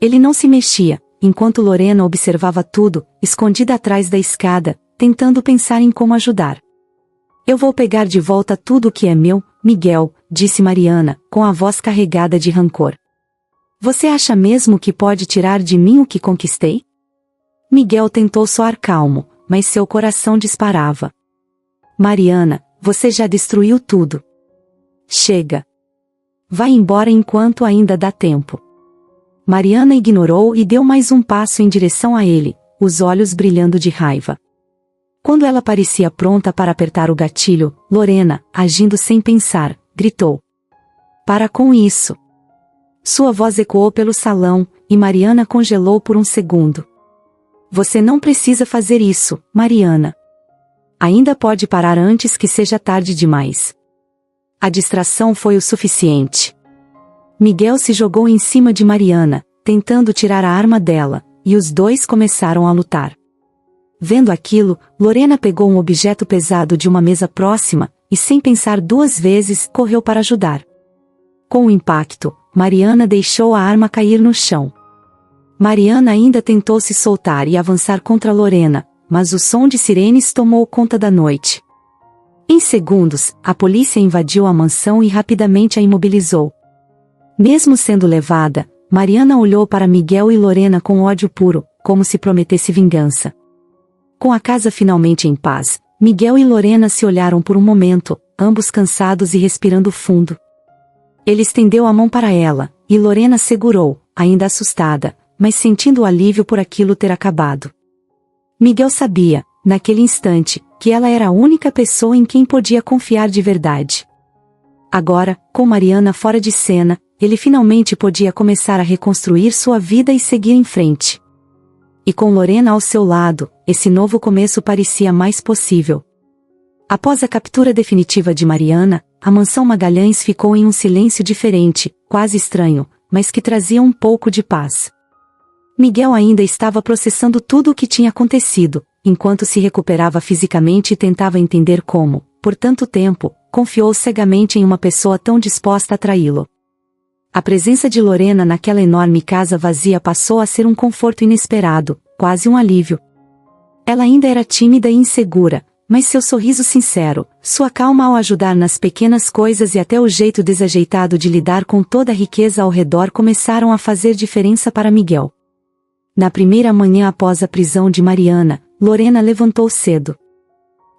Ele não se mexia, enquanto Lorena observava tudo, escondida atrás da escada, tentando pensar em como ajudar. Eu vou pegar de volta tudo o que é meu, Miguel, disse Mariana, com a voz carregada de rancor. Você acha mesmo que pode tirar de mim o que conquistei? Miguel tentou soar calmo, mas seu coração disparava. Mariana, você já destruiu tudo. Chega. Vá embora enquanto ainda dá tempo. Mariana ignorou e deu mais um passo em direção a ele, os olhos brilhando de raiva. Quando ela parecia pronta para apertar o gatilho, Lorena, agindo sem pensar, gritou. Para com isso. Sua voz ecoou pelo salão, e Mariana congelou por um segundo. Você não precisa fazer isso, Mariana. Ainda pode parar antes que seja tarde demais. A distração foi o suficiente. Miguel se jogou em cima de Mariana, tentando tirar a arma dela, e os dois começaram a lutar. Vendo aquilo, Lorena pegou um objeto pesado de uma mesa próxima, e sem pensar duas vezes, correu para ajudar. Com o impacto, Mariana deixou a arma cair no chão. Mariana ainda tentou se soltar e avançar contra Lorena, mas o som de sirenes tomou conta da noite. Em segundos, a polícia invadiu a mansão e rapidamente a imobilizou. Mesmo sendo levada, Mariana olhou para Miguel e Lorena com ódio puro, como se prometesse vingança. Com a casa finalmente em paz, Miguel e Lorena se olharam por um momento, ambos cansados e respirando fundo. Ele estendeu a mão para ela, e Lorena segurou, ainda assustada, mas sentindo o alívio por aquilo ter acabado. Miguel sabia, naquele instante, que ela era a única pessoa em quem podia confiar de verdade. Agora, com Mariana fora de cena, ele finalmente podia começar a reconstruir sua vida e seguir em frente. E com Lorena ao seu lado, esse novo começo parecia mais possível. Após a captura definitiva de Mariana, a mansão Magalhães ficou em um silêncio diferente, quase estranho, mas que trazia um pouco de paz. Miguel ainda estava processando tudo o que tinha acontecido, enquanto se recuperava fisicamente e tentava entender como, por tanto tempo, confiou cegamente em uma pessoa tão disposta a traí-lo. A presença de Lorena naquela enorme casa vazia passou a ser um conforto inesperado, quase um alívio. Ela ainda era tímida e insegura, mas seu sorriso sincero, sua calma ao ajudar nas pequenas coisas e até o jeito desajeitado de lidar com toda a riqueza ao redor começaram a fazer diferença para Miguel. Na primeira manhã após a prisão de Mariana, Lorena levantou cedo.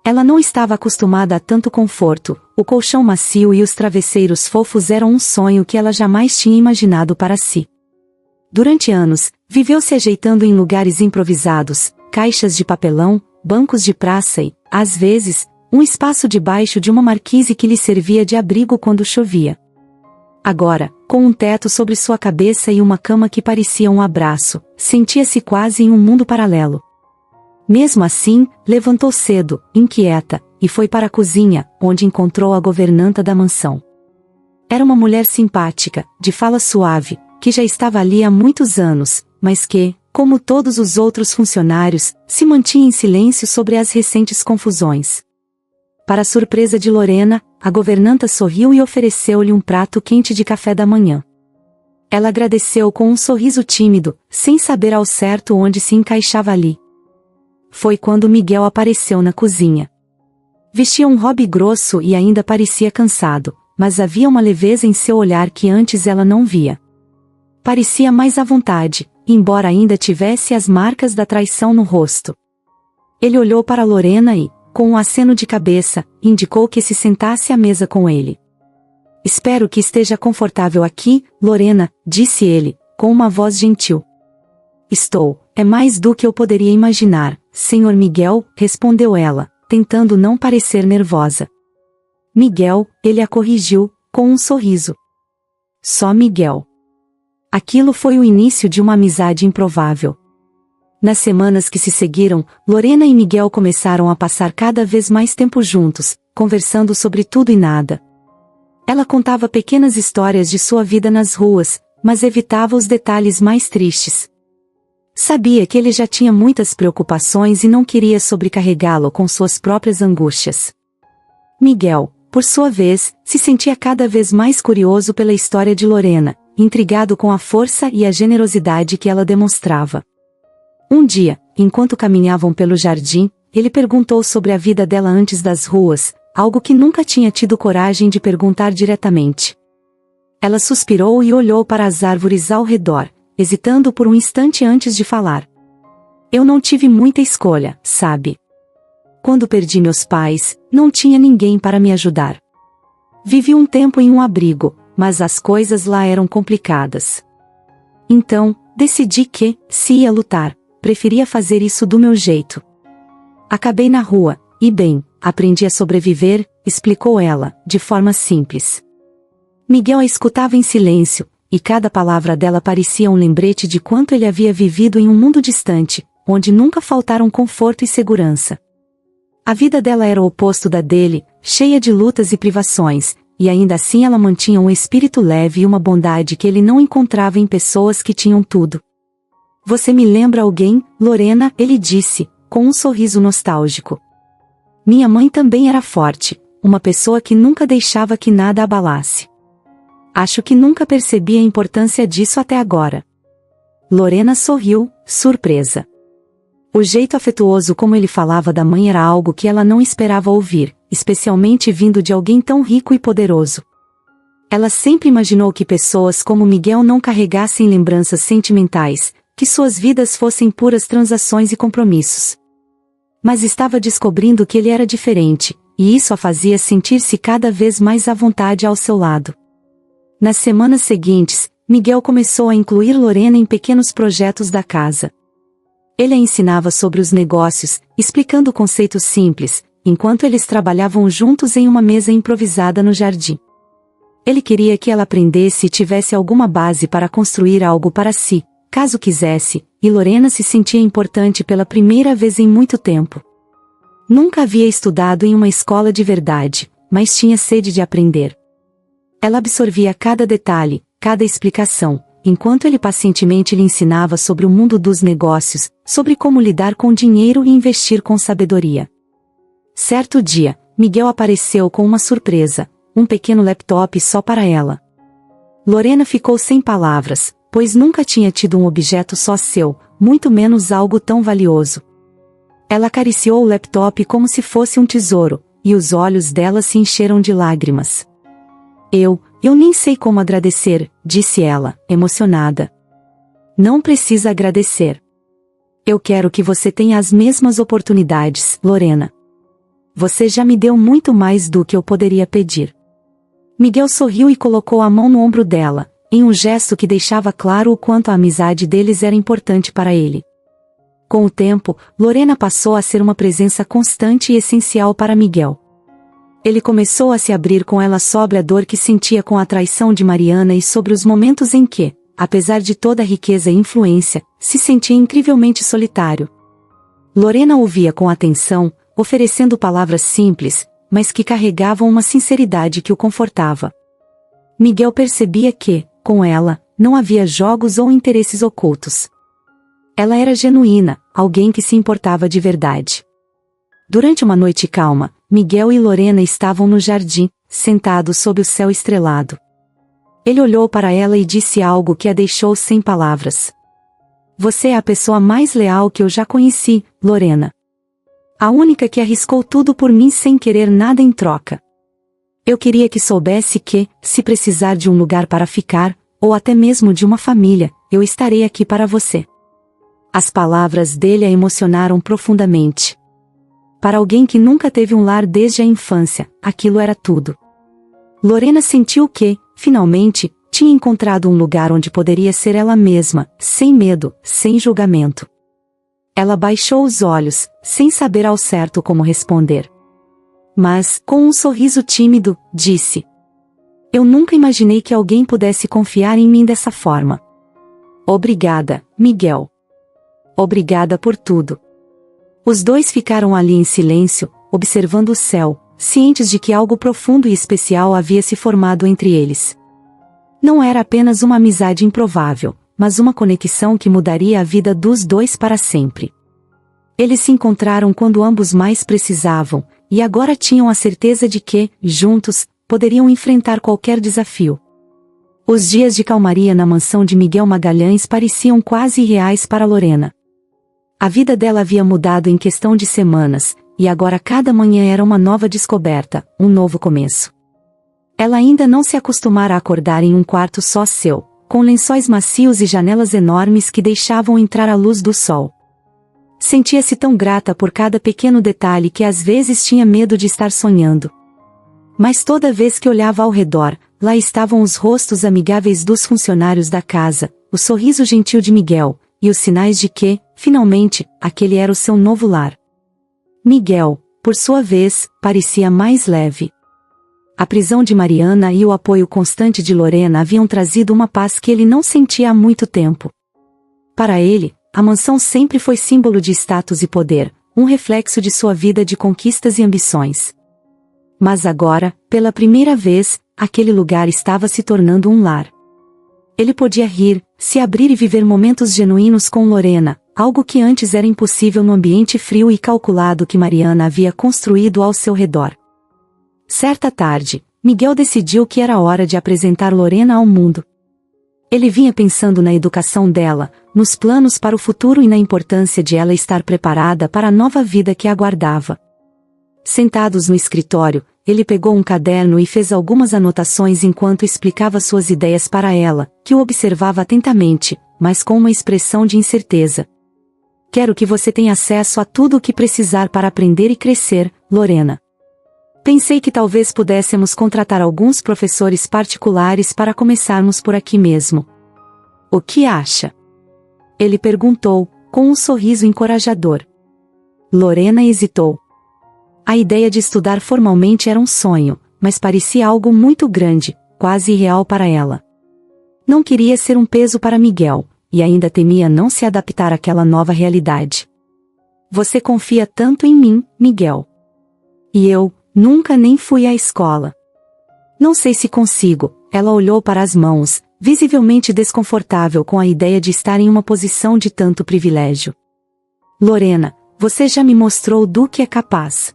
Ela não estava acostumada a tanto conforto, o colchão macio e os travesseiros fofos eram um sonho que ela jamais tinha imaginado para si. Durante anos, viveu se ajeitando em lugares improvisados, caixas de papelão, bancos de praça e, às vezes, um espaço debaixo de uma marquise que lhe servia de abrigo quando chovia. Agora, com um teto sobre sua cabeça e uma cama que parecia um abraço, sentia-se quase em um mundo paralelo. Mesmo assim, levantou cedo, inquieta, e foi para a cozinha, onde encontrou a governanta da mansão. Era uma mulher simpática, de fala suave, que já estava ali há muitos anos, mas que, como todos os outros funcionários, se mantinha em silêncio sobre as recentes confusões. Para a surpresa de Lorena, a governanta sorriu e ofereceu-lhe um prato quente de café da manhã. Ela agradeceu com um sorriso tímido, sem saber ao certo onde se encaixava ali. Foi quando Miguel apareceu na cozinha. Vestia um robe grosso e ainda parecia cansado, mas havia uma leveza em seu olhar que antes ela não via. Parecia mais à vontade, embora ainda tivesse as marcas da traição no rosto. Ele olhou para Lorena e, com um aceno de cabeça, indicou que se sentasse à mesa com ele. Espero que esteja confortável aqui, Lorena, disse ele, com uma voz gentil. Estou, é mais do que eu poderia imaginar, Senhor Miguel, respondeu ela, tentando não parecer nervosa. Miguel, ele a corrigiu, com um sorriso. Só Miguel. Aquilo foi o início de uma amizade improvável. Nas semanas que se seguiram, Lorena e Miguel começaram a passar cada vez mais tempo juntos, conversando sobre tudo e nada. Ela contava pequenas histórias de sua vida nas ruas, mas evitava os detalhes mais tristes. Sabia que ele já tinha muitas preocupações e não queria sobrecarregá-lo com suas próprias angústias. Miguel, por sua vez, se sentia cada vez mais curioso pela história de Lorena, intrigado com a força e a generosidade que ela demonstrava. Um dia, enquanto caminhavam pelo jardim, ele perguntou sobre a vida dela antes das ruas, algo que nunca tinha tido coragem de perguntar diretamente. Ela suspirou e olhou para as árvores ao redor, hesitando por um instante antes de falar. Eu não tive muita escolha, sabe? Quando perdi meus pais, não tinha ninguém para me ajudar. Vivi um tempo em um abrigo, mas as coisas lá eram complicadas. Então, decidi que, se ia lutar, preferia fazer isso do meu jeito. Acabei na rua, e bem, aprendi a sobreviver, explicou ela, de forma simples. Miguel a escutava em silêncio, e cada palavra dela parecia um lembrete de quanto ele havia vivido em um mundo distante, onde nunca faltaram conforto e segurança. A vida dela era o oposto da dele, cheia de lutas e privações, e ainda assim ela mantinha um espírito leve e uma bondade que ele não encontrava em pessoas que tinham tudo. Você me lembra alguém, Lorena, ele disse, com um sorriso nostálgico. Minha mãe também era forte, uma pessoa que nunca deixava que nada a abalasse. Acho que nunca percebi a importância disso até agora. Lorena sorriu, surpresa. O jeito afetuoso como ele falava da mãe era algo que ela não esperava ouvir, especialmente vindo de alguém tão rico e poderoso. Ela sempre imaginou que pessoas como Miguel não carregassem lembranças sentimentais, que suas vidas fossem puras transações e compromissos. Mas estava descobrindo que ele era diferente, e isso a fazia sentir-se cada vez mais à vontade ao seu lado. Nas semanas seguintes, Miguel começou a incluir Lorena em pequenos projetos da casa. Ele a ensinava sobre os negócios, explicando conceitos simples, enquanto eles trabalhavam juntos em uma mesa improvisada no jardim. Ele queria que ela aprendesse e tivesse alguma base para construir algo para si, caso quisesse, e Lorena se sentia importante pela primeira vez em muito tempo. Nunca havia estudado em uma escola de verdade, mas tinha sede de aprender. Ela absorvia cada detalhe, cada explicação, enquanto ele pacientemente lhe ensinava sobre o mundo dos negócios, sobre como lidar com dinheiro e investir com sabedoria. Certo dia, Miguel apareceu com uma surpresa, um pequeno laptop só para ela. Lorena ficou sem palavras, pois nunca tinha tido um objeto só seu, muito menos algo tão valioso. Ela acariciou o laptop como se fosse um tesouro, e os olhos dela se encheram de lágrimas. Eu nem sei como agradecer, disse ela, emocionada. Não precisa agradecer. Eu quero que você tenha as mesmas oportunidades, Lorena. Você já me deu muito mais do que eu poderia pedir. Miguel sorriu e colocou a mão no ombro dela, em um gesto que deixava claro o quanto a amizade deles era importante para ele. Com o tempo, Lorena passou a ser uma presença constante e essencial para Miguel. Ele começou a se abrir com ela sobre a dor que sentia com a traição de Mariana e sobre os momentos em que, apesar de toda a riqueza e influência, se sentia incrivelmente solitário. Lorena ouvia com atenção, oferecendo palavras simples, mas que carregavam uma sinceridade que o confortava. Miguel percebia que, com ela, não havia jogos ou interesses ocultos. Ela era genuína, alguém que se importava de verdade. Durante uma noite calma, Miguel e Lorena estavam no jardim, sentados sob o céu estrelado. Ele olhou para ela e disse algo que a deixou sem palavras. Você é a pessoa mais leal que eu já conheci, Lorena. A única que arriscou tudo por mim sem querer nada em troca. Eu queria que soubesse que, se precisar de um lugar para ficar, ou até mesmo de uma família, eu estarei aqui para você. As palavras dele a emocionaram profundamente. Para alguém que nunca teve um lar desde a infância, aquilo era tudo. Lorena sentiu que, finalmente, tinha encontrado um lugar onde poderia ser ela mesma, sem medo, sem julgamento. Ela baixou os olhos, sem saber ao certo como responder. Mas, com um sorriso tímido, disse: Eu nunca imaginei que alguém pudesse confiar em mim dessa forma. Obrigada, Miguel. Obrigada por tudo. Os dois ficaram ali em silêncio, observando o céu, cientes de que algo profundo e especial havia se formado entre eles. Não era apenas uma amizade improvável, mas uma conexão que mudaria a vida dos dois para sempre. Eles se encontraram quando ambos mais precisavam, e agora tinham a certeza de que, juntos, poderiam enfrentar qualquer desafio. Os dias de calmaria na mansão de Miguel Magalhães pareciam quase irreais para Lorena. A vida dela havia mudado em questão de semanas, e agora cada manhã era uma nova descoberta, um novo começo. Ela ainda não se acostumara a acordar em um quarto só seu, com lençóis macios e janelas enormes que deixavam entrar a luz do sol. Sentia-se tão grata por cada pequeno detalhe que às vezes tinha medo de estar sonhando. Mas toda vez que olhava ao redor, lá estavam os rostos amigáveis dos funcionários da casa, o sorriso gentil de Miguel, e os sinais de que, finalmente, aquele era o seu novo lar. Miguel, por sua vez, parecia mais leve. A prisão de Mariana e o apoio constante de Lorena haviam trazido uma paz que ele não sentia há muito tempo. Para ele, a mansão sempre foi símbolo de status e poder, um reflexo de sua vida de conquistas e ambições. Mas agora, pela primeira vez, aquele lugar estava se tornando um lar. Ele podia rir, se abrir e viver momentos genuínos com Lorena, algo que antes era impossível no ambiente frio e calculado que Mariana havia construído ao seu redor. Certa tarde, Miguel decidiu que era hora de apresentar Lorena ao mundo. Ele vinha pensando na educação dela, nos planos para o futuro e na importância de ela estar preparada para a nova vida que a aguardava. Sentados no escritório, ele pegou um caderno e fez algumas anotações enquanto explicava suas ideias para ela, que o observava atentamente, mas com uma expressão de incerteza. Quero que você tenha acesso a tudo o que precisar para aprender e crescer, Lorena. Pensei que talvez pudéssemos contratar alguns professores particulares para começarmos por aqui mesmo. O que acha? Ele perguntou, com um sorriso encorajador. Lorena hesitou. A ideia de estudar formalmente era um sonho, mas parecia algo muito grande, quase irreal para ela. Não queria ser um peso para Miguel, e ainda temia não se adaptar àquela nova realidade. Você confia tanto em mim, Miguel. E eu, nunca nem fui à escola. Não sei se consigo. Ela olhou para as mãos, visivelmente desconfortável com a ideia de estar em uma posição de tanto privilégio. Lorena, você já me mostrou do que é capaz.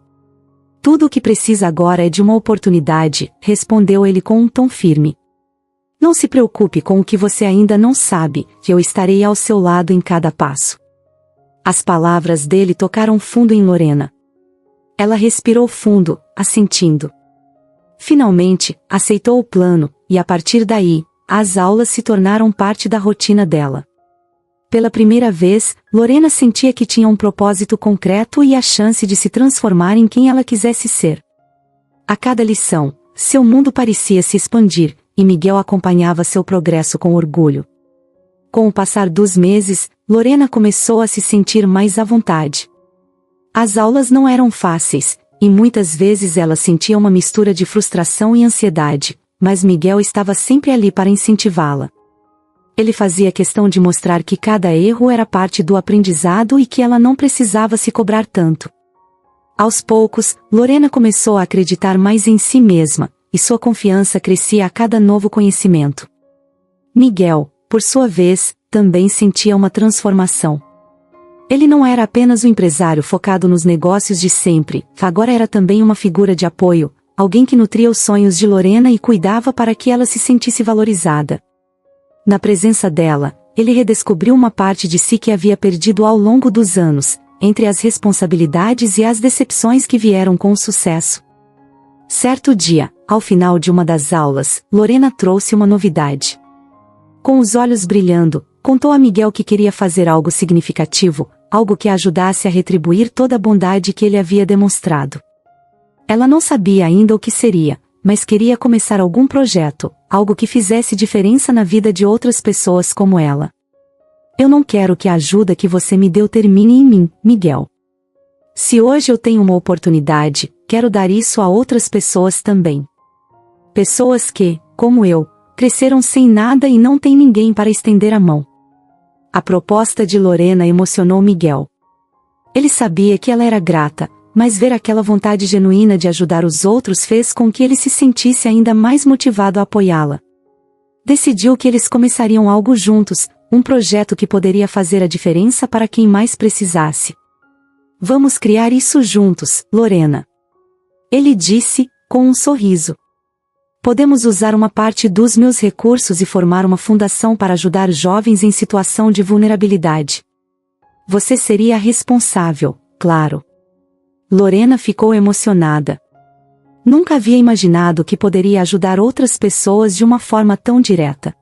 Tudo o que precisa agora é de uma oportunidade, respondeu ele com um tom firme. Não se preocupe com o que você ainda não sabe, que eu estarei ao seu lado em cada passo. As palavras dele tocaram fundo em Lorena. Ela respirou fundo, assentindo. Finalmente, aceitou o plano, e a partir daí, as aulas se tornaram parte da rotina dela. Pela primeira vez, Lorena sentia que tinha um propósito concreto e a chance de se transformar em quem ela quisesse ser. A cada lição, seu mundo parecia se expandir, e Miguel acompanhava seu progresso com orgulho. Com o passar dos meses, Lorena começou a se sentir mais à vontade. As aulas não eram fáceis, e muitas vezes ela sentia uma mistura de frustração e ansiedade, mas Miguel estava sempre ali para incentivá-la. Ele fazia questão de mostrar que cada erro era parte do aprendizado e que ela não precisava se cobrar tanto. Aos poucos, Lorena começou a acreditar mais em si mesma, e sua confiança crescia a cada novo conhecimento. Miguel, por sua vez, também sentia uma transformação. Ele não era apenas um empresário focado nos negócios de sempre, agora era também uma figura de apoio, alguém que nutria os sonhos de Lorena e cuidava para que ela se sentisse valorizada. Na presença dela, ele redescobriu uma parte de si que havia perdido ao longo dos anos, entre as responsabilidades e as decepções que vieram com o sucesso. Certo dia, ao final de uma das aulas, Lorena trouxe uma novidade. Com os olhos brilhando, contou a Miguel que queria fazer algo significativo, algo que a ajudasse a retribuir toda a bondade que ele havia demonstrado. Ela não sabia ainda o que seria, mas queria começar algum projeto, algo que fizesse diferença na vida de outras pessoas como ela. Eu não quero que a ajuda que você me deu termine em mim, Miguel. Se hoje eu tenho uma oportunidade, quero dar isso a outras pessoas também. Pessoas que, como eu, cresceram sem nada e não têm ninguém para estender a mão. A proposta de Lorena emocionou Miguel. Ele sabia que ela era grata, mas ver aquela vontade genuína de ajudar os outros fez com que ele se sentisse ainda mais motivado a apoiá-la. Decidiu que eles começariam algo juntos, um projeto que poderia fazer a diferença para quem mais precisasse. Vamos criar isso juntos, Lorena. Ele disse, com um sorriso. Podemos usar uma parte dos meus recursos e formar uma fundação para ajudar jovens em situação de vulnerabilidade. Você seria a responsável, claro. Lorena ficou emocionada. Nunca havia imaginado que poderia ajudar outras pessoas de uma forma tão direta.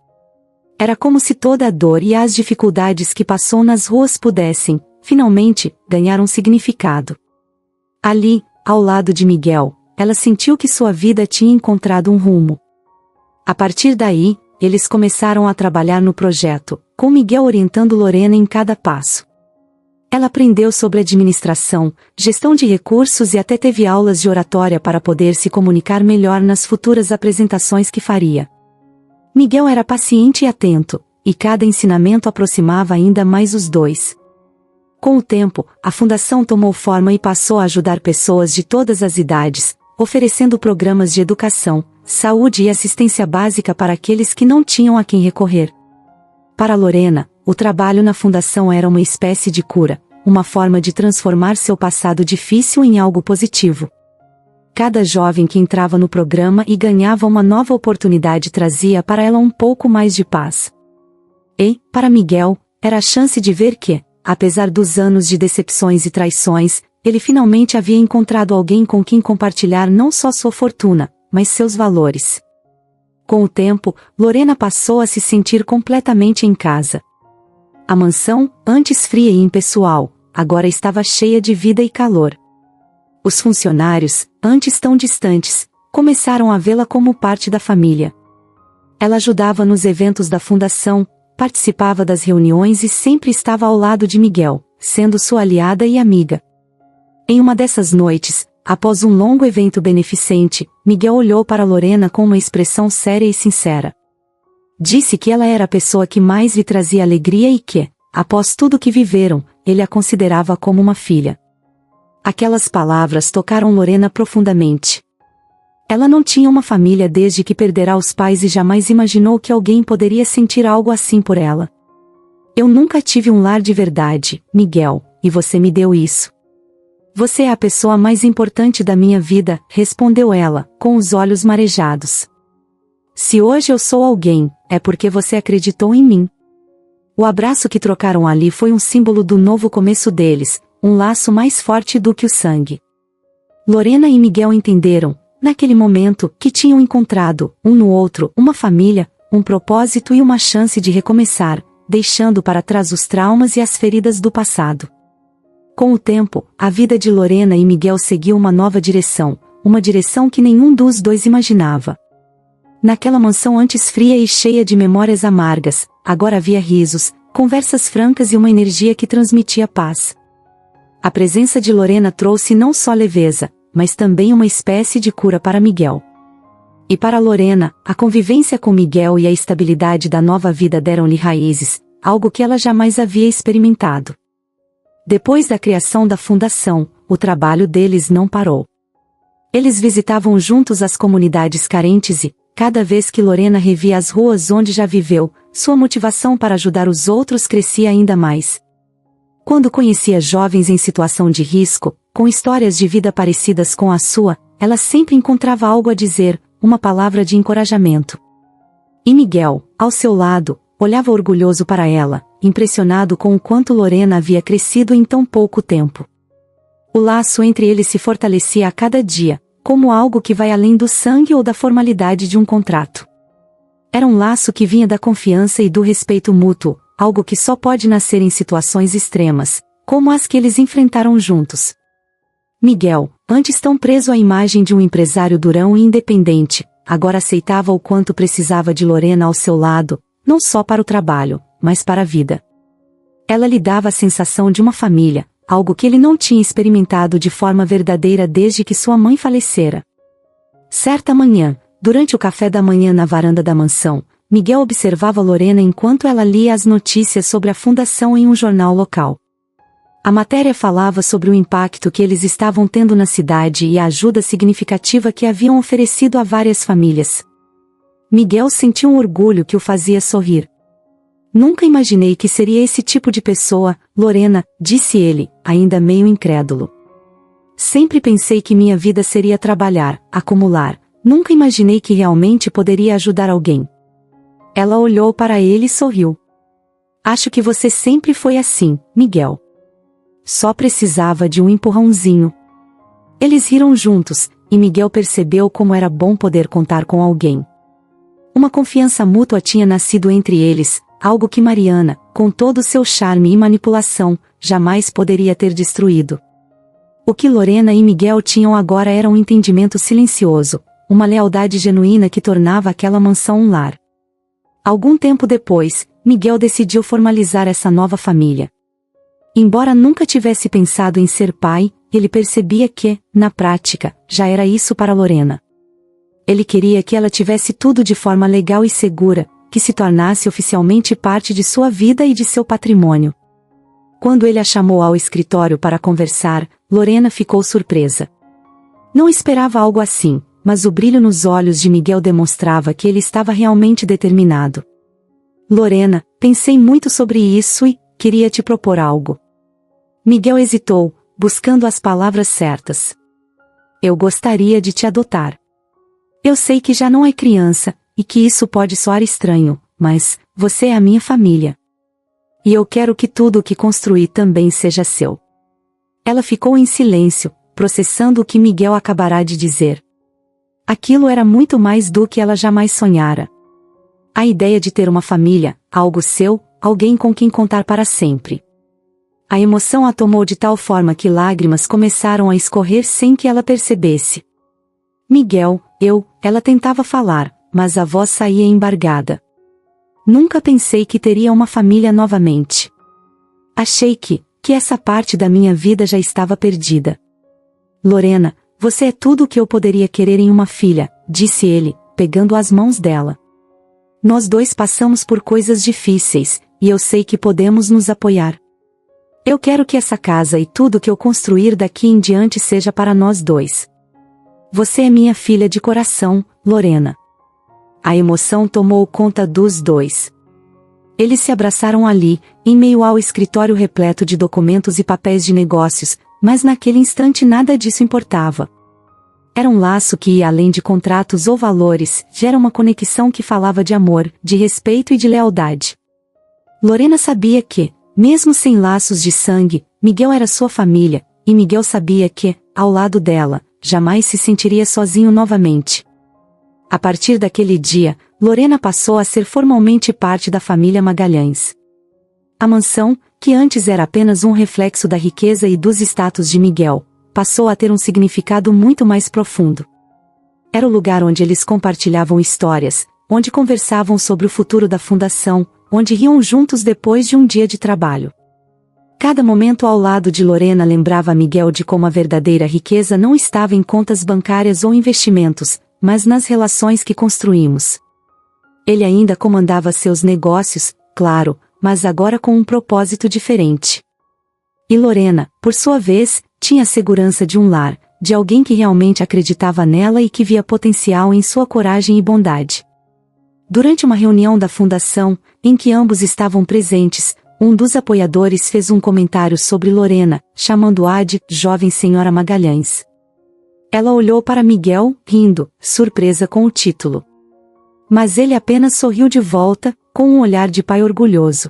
Era como se toda a dor e as dificuldades que passou nas ruas pudessem, finalmente, ganhar um significado. Ali, ao lado de Miguel, ela sentiu que sua vida tinha encontrado um rumo. A partir daí, eles começaram a trabalhar no projeto, com Miguel orientando Lorena em cada passo. Ela aprendeu sobre administração, gestão de recursos e até teve aulas de oratória para poder se comunicar melhor nas futuras apresentações que faria. Miguel era paciente e atento, e cada ensinamento aproximava ainda mais os dois. Com o tempo, a fundação tomou forma e passou a ajudar pessoas de todas as idades, oferecendo programas de educação, saúde e assistência básica para aqueles que não tinham a quem recorrer. Para Lorena, o trabalho na fundação era uma espécie de cura, uma forma de transformar seu passado difícil em algo positivo. Cada jovem que entrava no programa e ganhava uma nova oportunidade trazia para ela um pouco mais de paz. E, para Miguel, era a chance de ver que, apesar dos anos de decepções e traições, ele finalmente havia encontrado alguém com quem compartilhar não só sua fortuna, mas seus valores. Com o tempo, Lorena passou a se sentir completamente em casa. A mansão, antes fria e impessoal, agora estava cheia de vida e calor. Os funcionários, antes tão distantes, começaram a vê-la como parte da família. Ela ajudava nos eventos da fundação, participava das reuniões e sempre estava ao lado de Miguel, sendo sua aliada e amiga. Em uma dessas noites, após um longo evento beneficente, Miguel olhou para Lorena com uma expressão séria e sincera. Disse que ela era a pessoa que mais lhe trazia alegria e que, após tudo que viveram, ele a considerava como uma filha. Aquelas palavras tocaram Lorena profundamente. Ela não tinha uma família desde que perdera os pais e jamais imaginou que alguém poderia sentir algo assim por ela. Eu nunca tive um lar de verdade, Miguel, e você me deu isso. Você é a pessoa mais importante da minha vida, respondeu ela, com os olhos marejados. Se hoje eu sou alguém, é porque você acreditou em mim. O abraço que trocaram ali foi um símbolo do novo começo deles, um laço mais forte do que o sangue. Lorena e Miguel entenderam, naquele momento, que tinham encontrado, um no outro, uma família, um propósito e uma chance de recomeçar, deixando para trás os traumas e as feridas do passado. Com o tempo, a vida de Lorena e Miguel seguiu uma nova direção, uma direção que nenhum dos dois imaginava. Naquela mansão antes fria e cheia de memórias amargas, agora havia risos, conversas francas e uma energia que transmitia paz. A presença de Lorena trouxe não só leveza, mas também uma espécie de cura para Miguel. E para Lorena, a convivência com Miguel e a estabilidade da nova vida deram-lhe raízes, algo que ela jamais havia experimentado. Depois da criação da fundação, o trabalho deles não parou. Eles visitavam juntos as comunidades carentes e, cada vez que Lorena revia as ruas onde já viveu, sua motivação para ajudar os outros crescia ainda mais. Quando conhecia jovens em situação de risco, com histórias de vida parecidas com a sua, ela sempre encontrava algo a dizer, uma palavra de encorajamento. E Miguel, ao seu lado, olhava orgulhoso para ela, impressionado com o quanto Lorena havia crescido em tão pouco tempo. O laço entre eles se fortalecia a cada dia, como algo que vai além do sangue ou da formalidade de um contrato. Era um laço que vinha da confiança e do respeito mútuo, algo que só pode nascer em situações extremas, como as que eles enfrentaram juntos. Miguel, antes tão preso à imagem de um empresário durão e independente, agora aceitava o quanto precisava de Lorena ao seu lado, não só para o trabalho, mas para a vida. Ela lhe dava a sensação de uma família, algo que ele não tinha experimentado de forma verdadeira desde que sua mãe falecera. Certa manhã, durante o café da manhã na varanda da mansão, Miguel observava Lorena enquanto ela lia as notícias sobre a fundação em um jornal local. A matéria falava sobre o impacto que eles estavam tendo na cidade e a ajuda significativa que haviam oferecido a várias famílias. Miguel sentiu um orgulho que o fazia sorrir. Nunca imaginei que seria esse tipo de pessoa, Lorena, disse ele, ainda meio incrédulo. Sempre pensei que minha vida seria trabalhar, acumular, nunca imaginei que realmente poderia ajudar alguém. Ela olhou para ele e sorriu. Acho que você sempre foi assim, Miguel. Só precisava de um empurrãozinho. Eles riram juntos, e Miguel percebeu como era bom poder contar com alguém. Uma confiança mútua tinha nascido entre eles, algo que Mariana, com todo o seu charme e manipulação, jamais poderia ter destruído. O que Lorena e Miguel tinham agora era um entendimento silencioso, uma lealdade genuína que tornava aquela mansão um lar. Algum tempo depois, Miguel decidiu formalizar essa nova família. Embora nunca tivesse pensado em ser pai, ele percebia que, na prática, já era isso para Lorena. Ele queria que ela tivesse tudo de forma legal e segura, que se tornasse oficialmente parte de sua vida e de seu patrimônio. Quando ele a chamou ao escritório para conversar, Lorena ficou surpresa. Não esperava algo assim, mas o brilho nos olhos de Miguel demonstrava que ele estava realmente determinado. Lorena, pensei muito sobre isso e queria te propor algo. Miguel hesitou, buscando as palavras certas. Eu gostaria de te adotar. Eu sei que já não é criança, e que isso pode soar estranho, mas você é a minha família. E eu quero que tudo o que construí também seja seu. Ela ficou em silêncio, processando o que Miguel acabará de dizer. Aquilo era muito mais do que ela jamais sonhara. A ideia de ter uma família, algo seu, alguém com quem contar para sempre. A emoção a tomou de tal forma que lágrimas começaram a escorrer sem que ela percebesse. Miguel, ela tentava falar, mas a voz saía embargada. Nunca pensei que teria uma família novamente. Achei que essa parte da minha vida já estava perdida. Lorena, você é tudo o que eu poderia querer em uma filha, disse ele, pegando as mãos dela. Nós dois passamos por coisas difíceis, e eu sei que podemos nos apoiar. Eu quero que essa casa e tudo que eu construir daqui em diante seja para nós dois. Você é minha filha de coração, Lorena. A emoção tomou conta dos dois. Eles se abraçaram ali, em meio ao escritório repleto de documentos e papéis de negócios, mas naquele instante nada disso importava. Era um laço que ia além de contratos ou valores, gera uma conexão que falava de amor, de respeito e de lealdade. Lorena sabia que, mesmo sem laços de sangue, Miguel era sua família, e Miguel sabia que, ao lado dela, jamais se sentiria sozinho novamente. A partir daquele dia, Lorena passou a ser formalmente parte da família Magalhães. A mansão, que antes era apenas um reflexo da riqueza e dos status de Miguel, passou a ter um significado muito mais profundo. Era o lugar onde eles compartilhavam histórias, onde conversavam sobre o futuro da fundação, onde riam juntos depois de um dia de trabalho. Cada momento ao lado de Lorena lembrava a Miguel de como a verdadeira riqueza não estava em contas bancárias ou investimentos, mas nas relações que construímos. Ele ainda comandava seus negócios, claro, mas agora com um propósito diferente. E Lorena, por sua vez, tinha a segurança de um lar, de alguém que realmente acreditava nela e que via potencial em sua coragem e bondade. Durante uma reunião da fundação, em que ambos estavam presentes, um dos apoiadores fez um comentário sobre Lorena, chamando-a de jovem senhora Magalhães. Ela olhou para Miguel, rindo, surpresa com o título. Mas ele apenas sorriu de volta, com um olhar de pai orgulhoso.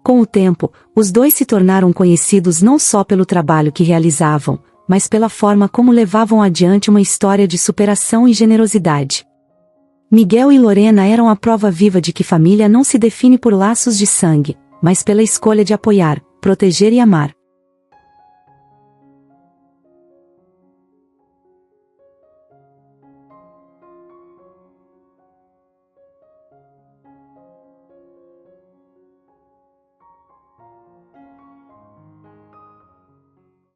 Com o tempo, os dois se tornaram conhecidos não só pelo trabalho que realizavam, mas pela forma como levavam adiante uma história de superação e generosidade. Miguel e Lorena eram a prova viva de que família não se define por laços de sangue, mas pela escolha de apoiar, proteger e amar.